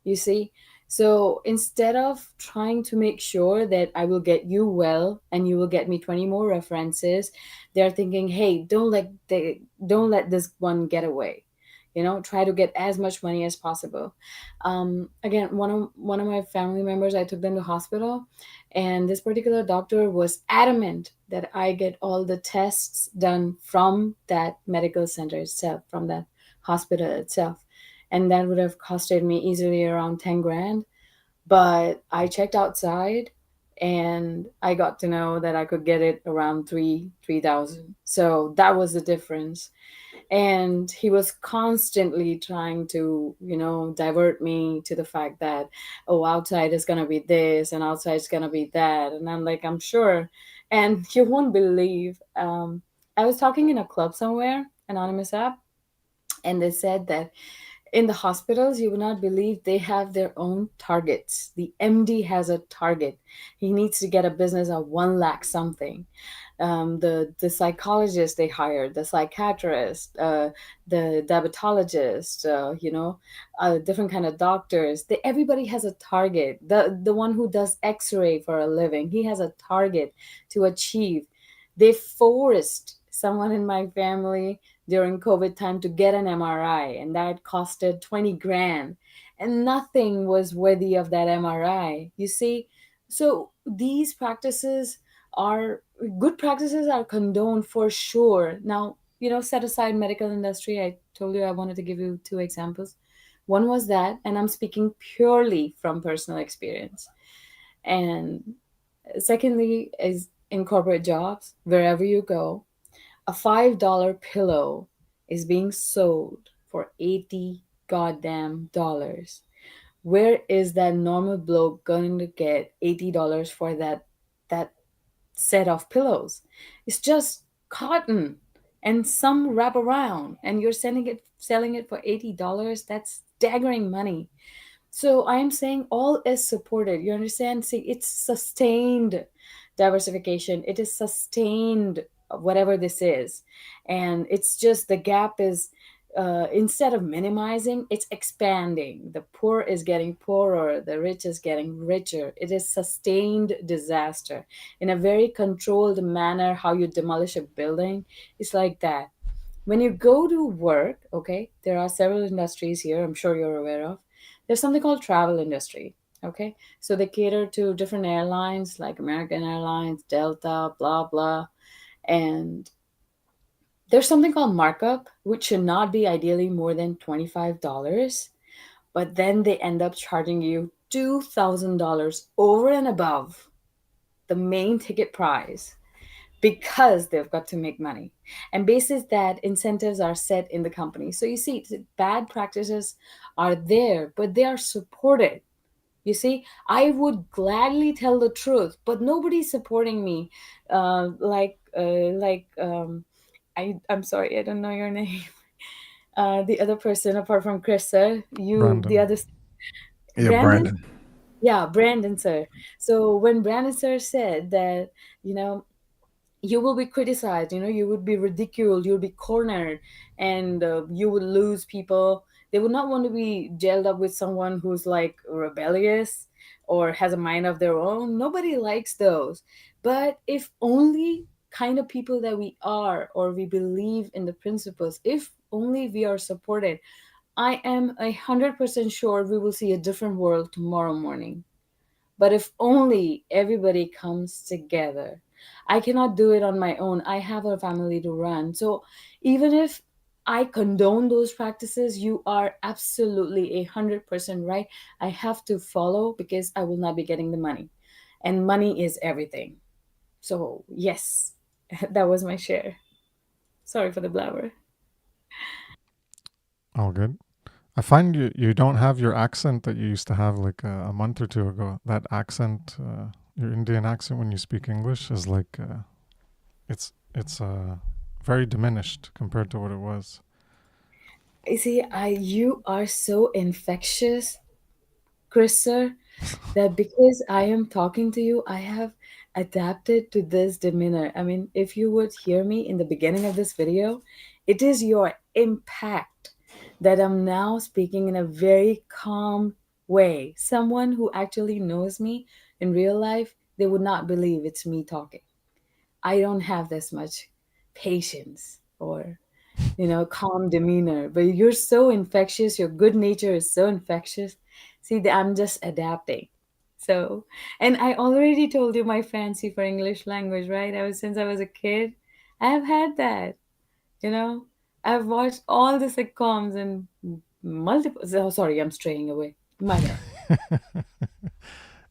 you see. So instead of trying to make sure that I will get you well and you will get me 20 more references, they're thinking, hey, don't let this one get away, try to get as much money as possible. Again, one of my family members, I took them to hospital, and this particular doctor was adamant that I get all the tests done from that medical center itself, from that hospital itself, and that would have costed me easily around 10 grand. But I checked outside, and I got to know that I could get it around 3,000. So that was the difference. And he was constantly trying to, divert me to the fact that, oh, outside is going to be this and outside is going to be that. And I'm like, I'm sure. And you won't believe, I was talking in a club somewhere, anonymous app, and they said that in the hospitals, you would not believe, they have their own targets. The MD has a target. He needs to get a business of 1 lakh something. The psychologist they hired, the psychiatrist, the diabetologist, different kind of doctors. Everybody has a target. The one who does X-ray for a living, he has a target to achieve. They forced someone in my family during COVID time to get an MRI, and that costed 20 grand, and nothing was worthy of that MRI. You see, so these practices are good practices, are condoned for sure. Now, set aside medical industry. I told you I wanted to give you two examples. One was that, and I'm speaking purely from personal experience. And secondly is in corporate jobs, wherever you go, a $5 pillow is being sold for 80 goddamn dollars. Where is that normal bloke going to get $80 for that set of pillows? It's just cotton and some wrap around, and you're selling it for $80. That's staggering money. So I am saying all is supported. You understand? See, it's sustained diversification. It is sustained, whatever this is. And it's just the gap is, instead of minimizing, it's expanding. The poor is getting poorer, the rich is getting richer. It is sustained disaster in a very controlled manner. How you demolish a building, it's like that. When you go to work, okay, there are several industries here, I'm sure you're aware of. There's something called travel industry, okay? So they cater to different airlines like American Airlines, Delta, blah blah. And there's something called markup, which should not be ideally more than $25, but then they end up charging you $2,000 over and above the main ticket price, because they've got to make money. And basis that, incentives are set in the company. So you see, bad practices are there, but they are supported. You see, I would gladly tell the truth, but nobody's supporting me. I'm sorry, I don't know your name. The other person apart from Chris, sir, you, the Brandon. other, Yeah, Brandon. Brandon. Yeah, Brandon, sir. So when Brandon, sir, said that, you know, you will be criticized, you would be ridiculed, you'll be cornered, and you would lose people. They would not want to be jailed up with someone who's like rebellious or has a mind of their own. Nobody likes those. But if only kind of people that we are, or we believe in the principles, if only we are supported, I am 100% sure we will see a different world tomorrow morning. But if only everybody comes together. I cannot do it on my own. I have a family to run. So even if I condone those practices, you are absolutely 100% right. I have to follow because I will not be getting the money. And money is everything. So, yes, that was my share. Sorry for the blabber. All good. I find you don't have your accent that you used to have like a month or two ago. That accent, your Indian accent when you speak English, is like it's very diminished compared to what it was. You see, you are so infectious, Chris, sir, that because I am talking to you, I have adapted to this demeanor. I mean, if you would hear me in the beginning of this video, it is your impact that I'm now speaking in a very calm way. Someone who actually knows me in real life, they would not believe it's me talking. I don't have this much patience or, calm demeanor, but you're so infectious. Your good nature is so infectious. See, I'm just adapting. So, and I already told you my fancy for English language, right? Since I was a kid, I have had that. You know, I've watched all the sitcoms and multiple. Oh, sorry, I'm straying away. My bad.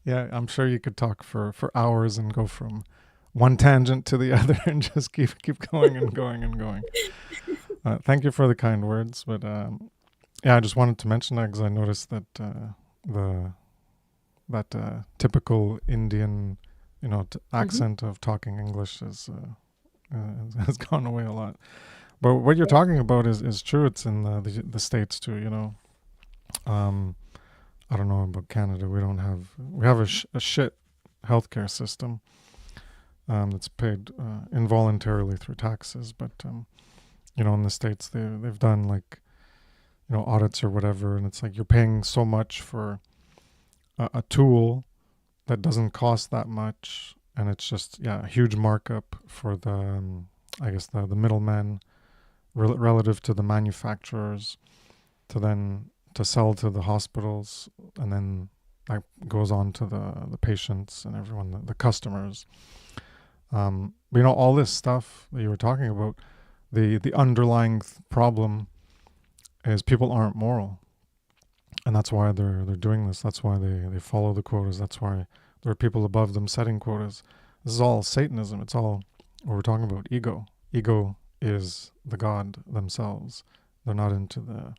Yeah, I'm sure you could talk for hours and go from one tangent to the other and just keep going and going and going. Thank you for the kind words, but yeah, I just wanted to mention that because I noticed that the that typical Indian, accent of talking English has gone away a lot. But what you're talking about is true. It's in the States too. I don't know about Canada. We have a shit healthcare system that's paid involuntarily through taxes. But in the States they've done like audits or whatever, and it's like you're paying so much for a tool that doesn't cost that much, and it's just a huge markup for the I guess the middlemen relative to the manufacturers to sell to the hospitals, and then that goes on to the patients and everyone, the customers. But all this stuff that you were talking about, the underlying problem is people aren't moral, and that's why they're doing this. That's why they follow the quotas. That's why there are people above them setting quotas. This is all Satanism. It's all what we're talking about. Ego is the god themselves. They're not into the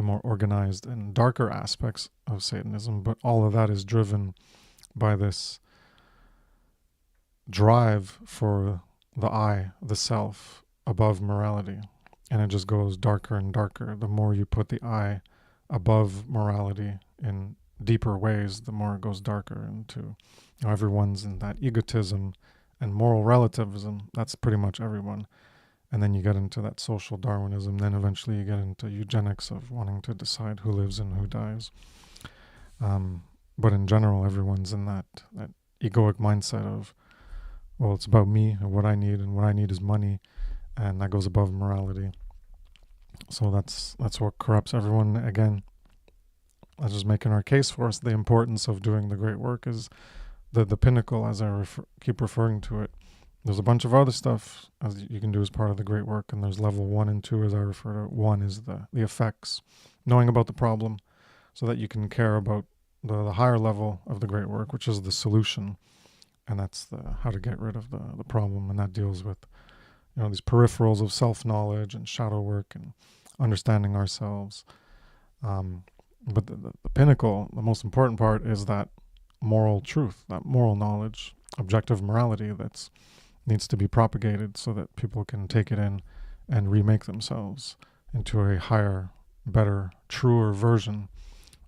more organized and darker aspects of Satanism, but all of that is driven by this drive for the I, the self, above morality. And it just goes darker and darker. The more you put the I above morality in deeper ways, the more it goes darker into, everyone's in that egotism and moral relativism. That's pretty much everyone. And then you get into that social Darwinism. Then eventually you get into eugenics of wanting to decide who lives and who dies. But in general, everyone's in that egoic mindset of, well, it's about me and what I need, and what I need is money, and that goes above morality. So that's what corrupts everyone. Again, that's just making our case for us. The importance of doing the great work is the pinnacle, as I keep referring to it. There's a bunch of other stuff as you can do as part of the great work, and there's level 1 and 2, as I refer to it. 1 is the effects, knowing about the problem, so that you can care about the higher level of the great work, which is the solution, and that's how to get rid of the problem, and that deals with these peripherals of self-knowledge and shadow work and understanding ourselves. But the pinnacle, the most important part, is that moral truth, that moral knowledge, objective morality that's needs to be propagated so that people can take it in and remake themselves into a higher, better, truer version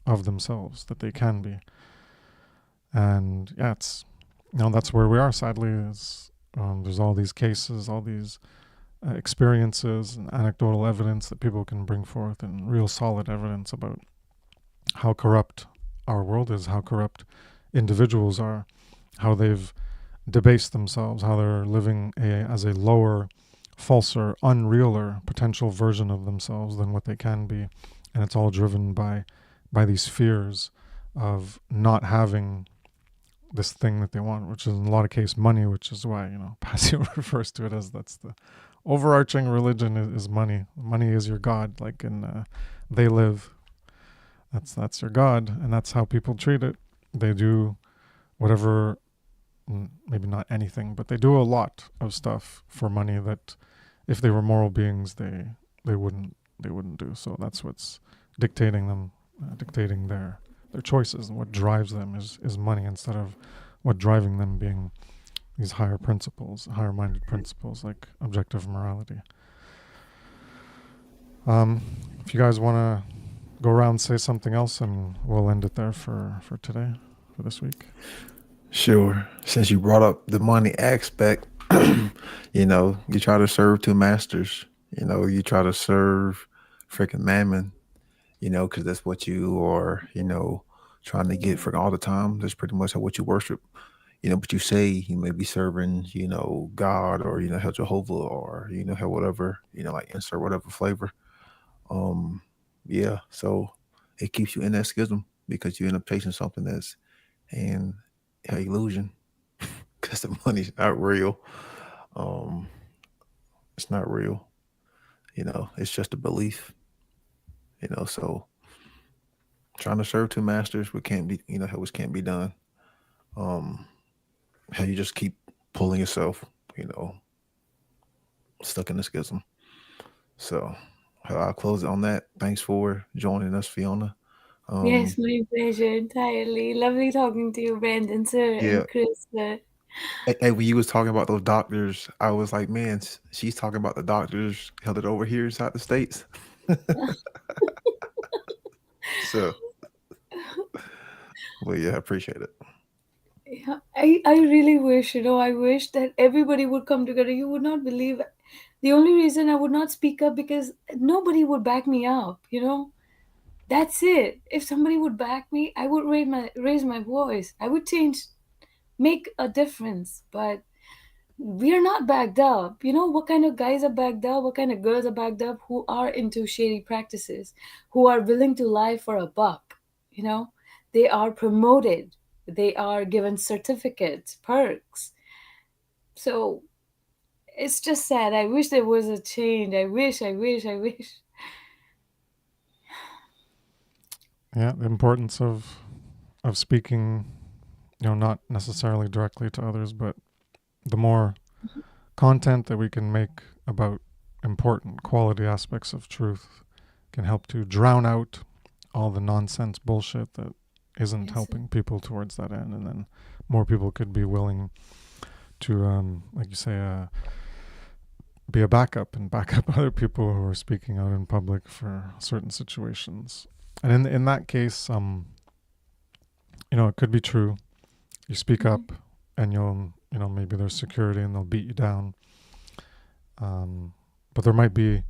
of themselves that they can be. And it's that's where we are, sadly. Is there's all these cases, all these experiences and anecdotal evidence that people can bring forth, and real solid evidence about how corrupt our world is, how corrupt individuals are, how they've debased themselves, how they're living as a lower, falser, unrealer potential version of themselves than what they can be. And it's all driven by these fears of not having this thing that they want, which is in a lot of cases money, which is why Passio refers to it as that's the overarching religion is money. Money is your god, like in They Live. That's your god, and that's how people treat it. They do whatever, maybe not anything, but they do a lot of stuff for money that if they were moral beings, they wouldn't do. So that's what's dictating them, dictating their choices, and what drives them is money, instead of what driving them being these higher principles, higher minded principles like objective morality. If you guys want to go around and say something else, and we'll end it there for today, for this week. Sure. Since you brought up the money aspect, you try to serve two masters. You try to serve freaking mammon, because that's what you are, trying to get for all the time. That's pretty much what you worship. But you say you may be serving, God or, hell Jehovah or, hell well, like insert whatever flavor. Um, yeah. So it keeps you in that schism because you end up chasing something that's an illusion because the money's not real. Um, it's not real. It's just a belief. So trying to serve two masters, what can't be, which can't be done. Um, how you just keep pulling yourself, you know, stuck in the schism. So I'll close it on that. Thanks for joining us, Fiona. Yes, Um, my pleasure entirely. Lovely talking to you, Brandon, sir, yeah. and Chris, sir. Hey, when you was talking about those doctors, I was like, man, she's talking about the doctors held it over here inside the States. So, well, yeah, I appreciate it. Yeah, I really wish, I wish that everybody would come together. You would not believe the only reason I would not speak up because nobody would back me up. That's it. If somebody would back me, I would raise my voice. I would make a difference. But we are not backed up. You know what kind of guys are backed up? What kind of girls are backed up who are into shady practices, who are willing to lie for a buck? You know, they are promoted, they are given certificates, perks. So it's just sad. I wish there was a change. I wish. Yeah, the importance of speaking, not necessarily directly to others, but the more content that we can make about important quality aspects of truth can help to drown out all the nonsense bullshit that isn't Yes, sir. helping people towards that end, and then more people could be willing to, like you say, be a backup and back up other people who are speaking out in public for certain situations. And in that case, it could be true. You speak Mhm. up, and maybe there's security, and they'll beat you down. But there might be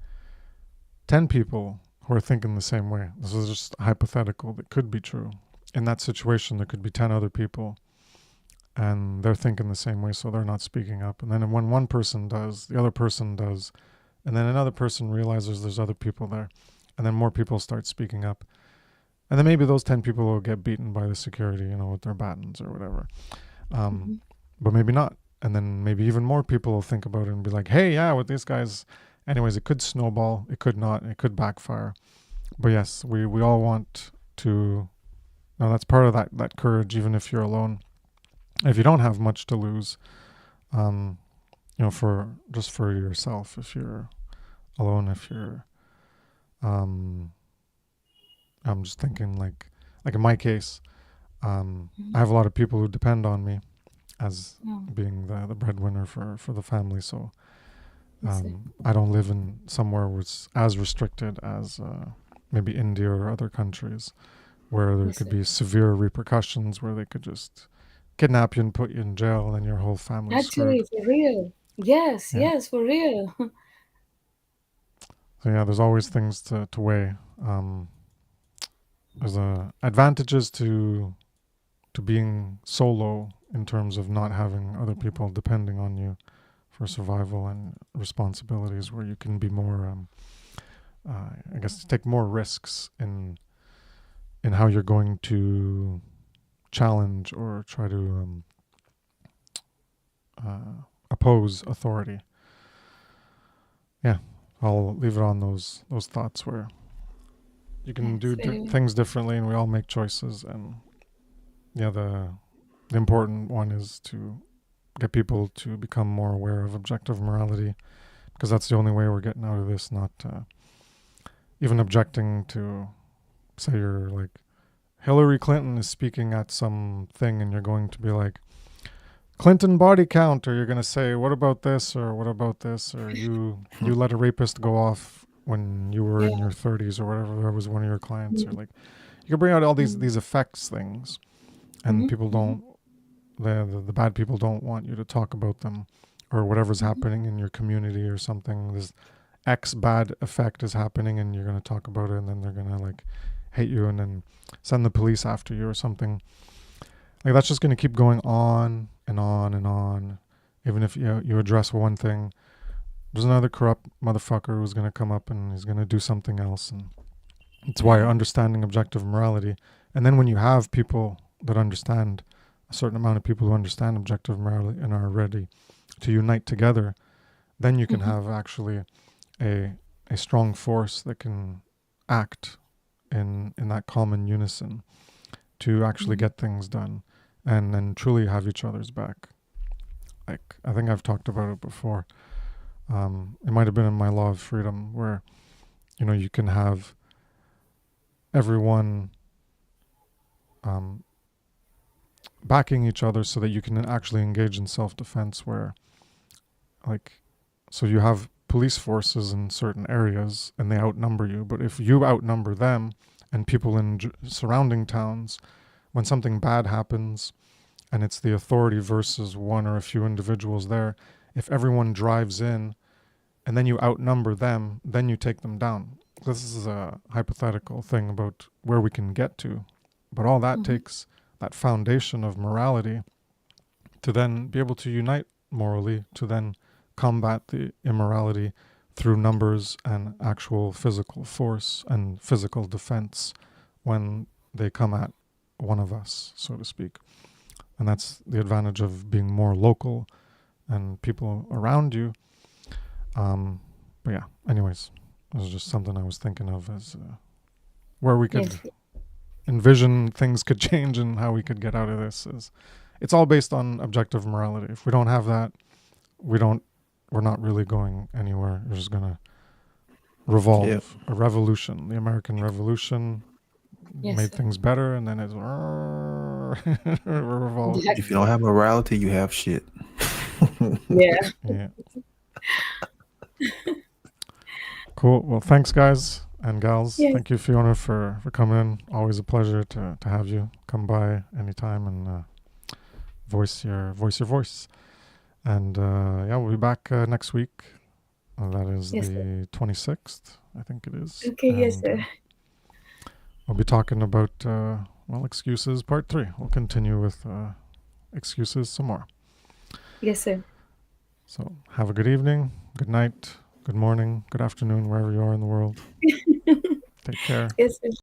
10 people who are thinking the same way. This is just a hypothetical that could be true. In that situation, there could be 10 other people, and they're thinking the same way, so they're not speaking up. And then when one person does, the other person does, and then another person realizes there's other people there, and then more people start speaking up. And then maybe those 10 people will get beaten by the security, with their batons or whatever. Mhm. But maybe not. And then maybe even more people will think about it and be like, hey, yeah, with these guys. Anyways, it could snowball. It could not. It could backfire. But yes, we all want to. Now, that's part of that courage, even if you're alone. If you don't have much to lose, for yourself, if you're alone, if you're, um, I'm just thinking like in my case, I Mhm. have a lot of people who depend on me as Oh, being the breadwinner for the family. So yes, sir. I don't live in somewhere where it's as restricted as maybe India or other countries where there Yes, could sir. be severe repercussions, where they could just kidnap you and put you in jail, and then your whole family's screwed. Actually, for real. Yes, Yeah. yes, for real. So yeah, there's always things to weigh. There's advantages to being solo in terms of not having other people depending on you for survival and responsibilities, where you can be more, I guess, take more risks in how you're going to challenge or try to oppose authority. Yeah, I'll leave it on those thoughts where you can Yes, do very well. things differently, and we all make choices. And yeah, the important one is to get people to become more aware of objective morality, because that's the only way we're getting out of this. Not even objecting to, say, you're like Hillary Clinton is speaking at some thing, and you're going to be like, Clinton body count, or you're going to say, what about this, or what about this, or you let a rapist go off when you were Yeah. in your 30s, or whatever. That was one of your clients. Or Mm, like, you can bring out all these mm, these effects things, and mhm, people mhm, don't, the bad people don't want you to talk about them, or whatever's mhm. happening in your community or something. There's X bad effect is happening and you're going to talk about it, and then they're going to like hate you and then send the police after you or something. Like that's just going to keep going on and on and on. Even if you address one thing, there's another corrupt motherfucker who's going to come up and he's going to do something else. And it's why understanding objective morality. And then when you have people that understand, a certain amount of people who understand objective morality and are ready to unite together, then you can have actually a strong force that can act in that common unison to actually get things done and then truly have each other's back. Like, I think I've talked about it before. It might have been in my Law of Freedom where, you can have everyone backing each other so that you can actually engage in self-defense where, like, so you have police forces in certain areas and they outnumber you. But if you outnumber them and people in surrounding towns, when something bad happens and it's the authority versus one or a few individuals there, if everyone drives in and then you outnumber them, then you take them down. This is a hypothetical thing about where we can get to. But all that takes that foundation of morality to then be able to unite morally, to then combat the immorality through numbers and actual physical force and physical defense when they come at one of us, so to speak. And that's the advantage of being more local and people around you. But yeah, anyways, it was just something I was thinking of as where we could envision things could change and how we could get out of this. It's all based on objective morality. If we don't have that, we're not really going anywhere. We're just gonna revolve. Yep. A revolution, the American Revolution, made things better, and then it's revolve. If you don't have morality, you have shit. Yeah. Cool. Well, thanks, guys and gals. Yes. Thank you, Fiona, for coming in. Always a pleasure to have you come by anytime and voice your voice. And we'll be back next week. That is the 26th, I think it is. Okay, and, yes, sir. We'll be talking about excuses part 3. We'll continue with excuses some more. Yes, sir. So have a good evening, good night, good morning, good afternoon, wherever you are in the world. Take care. Yes, sir.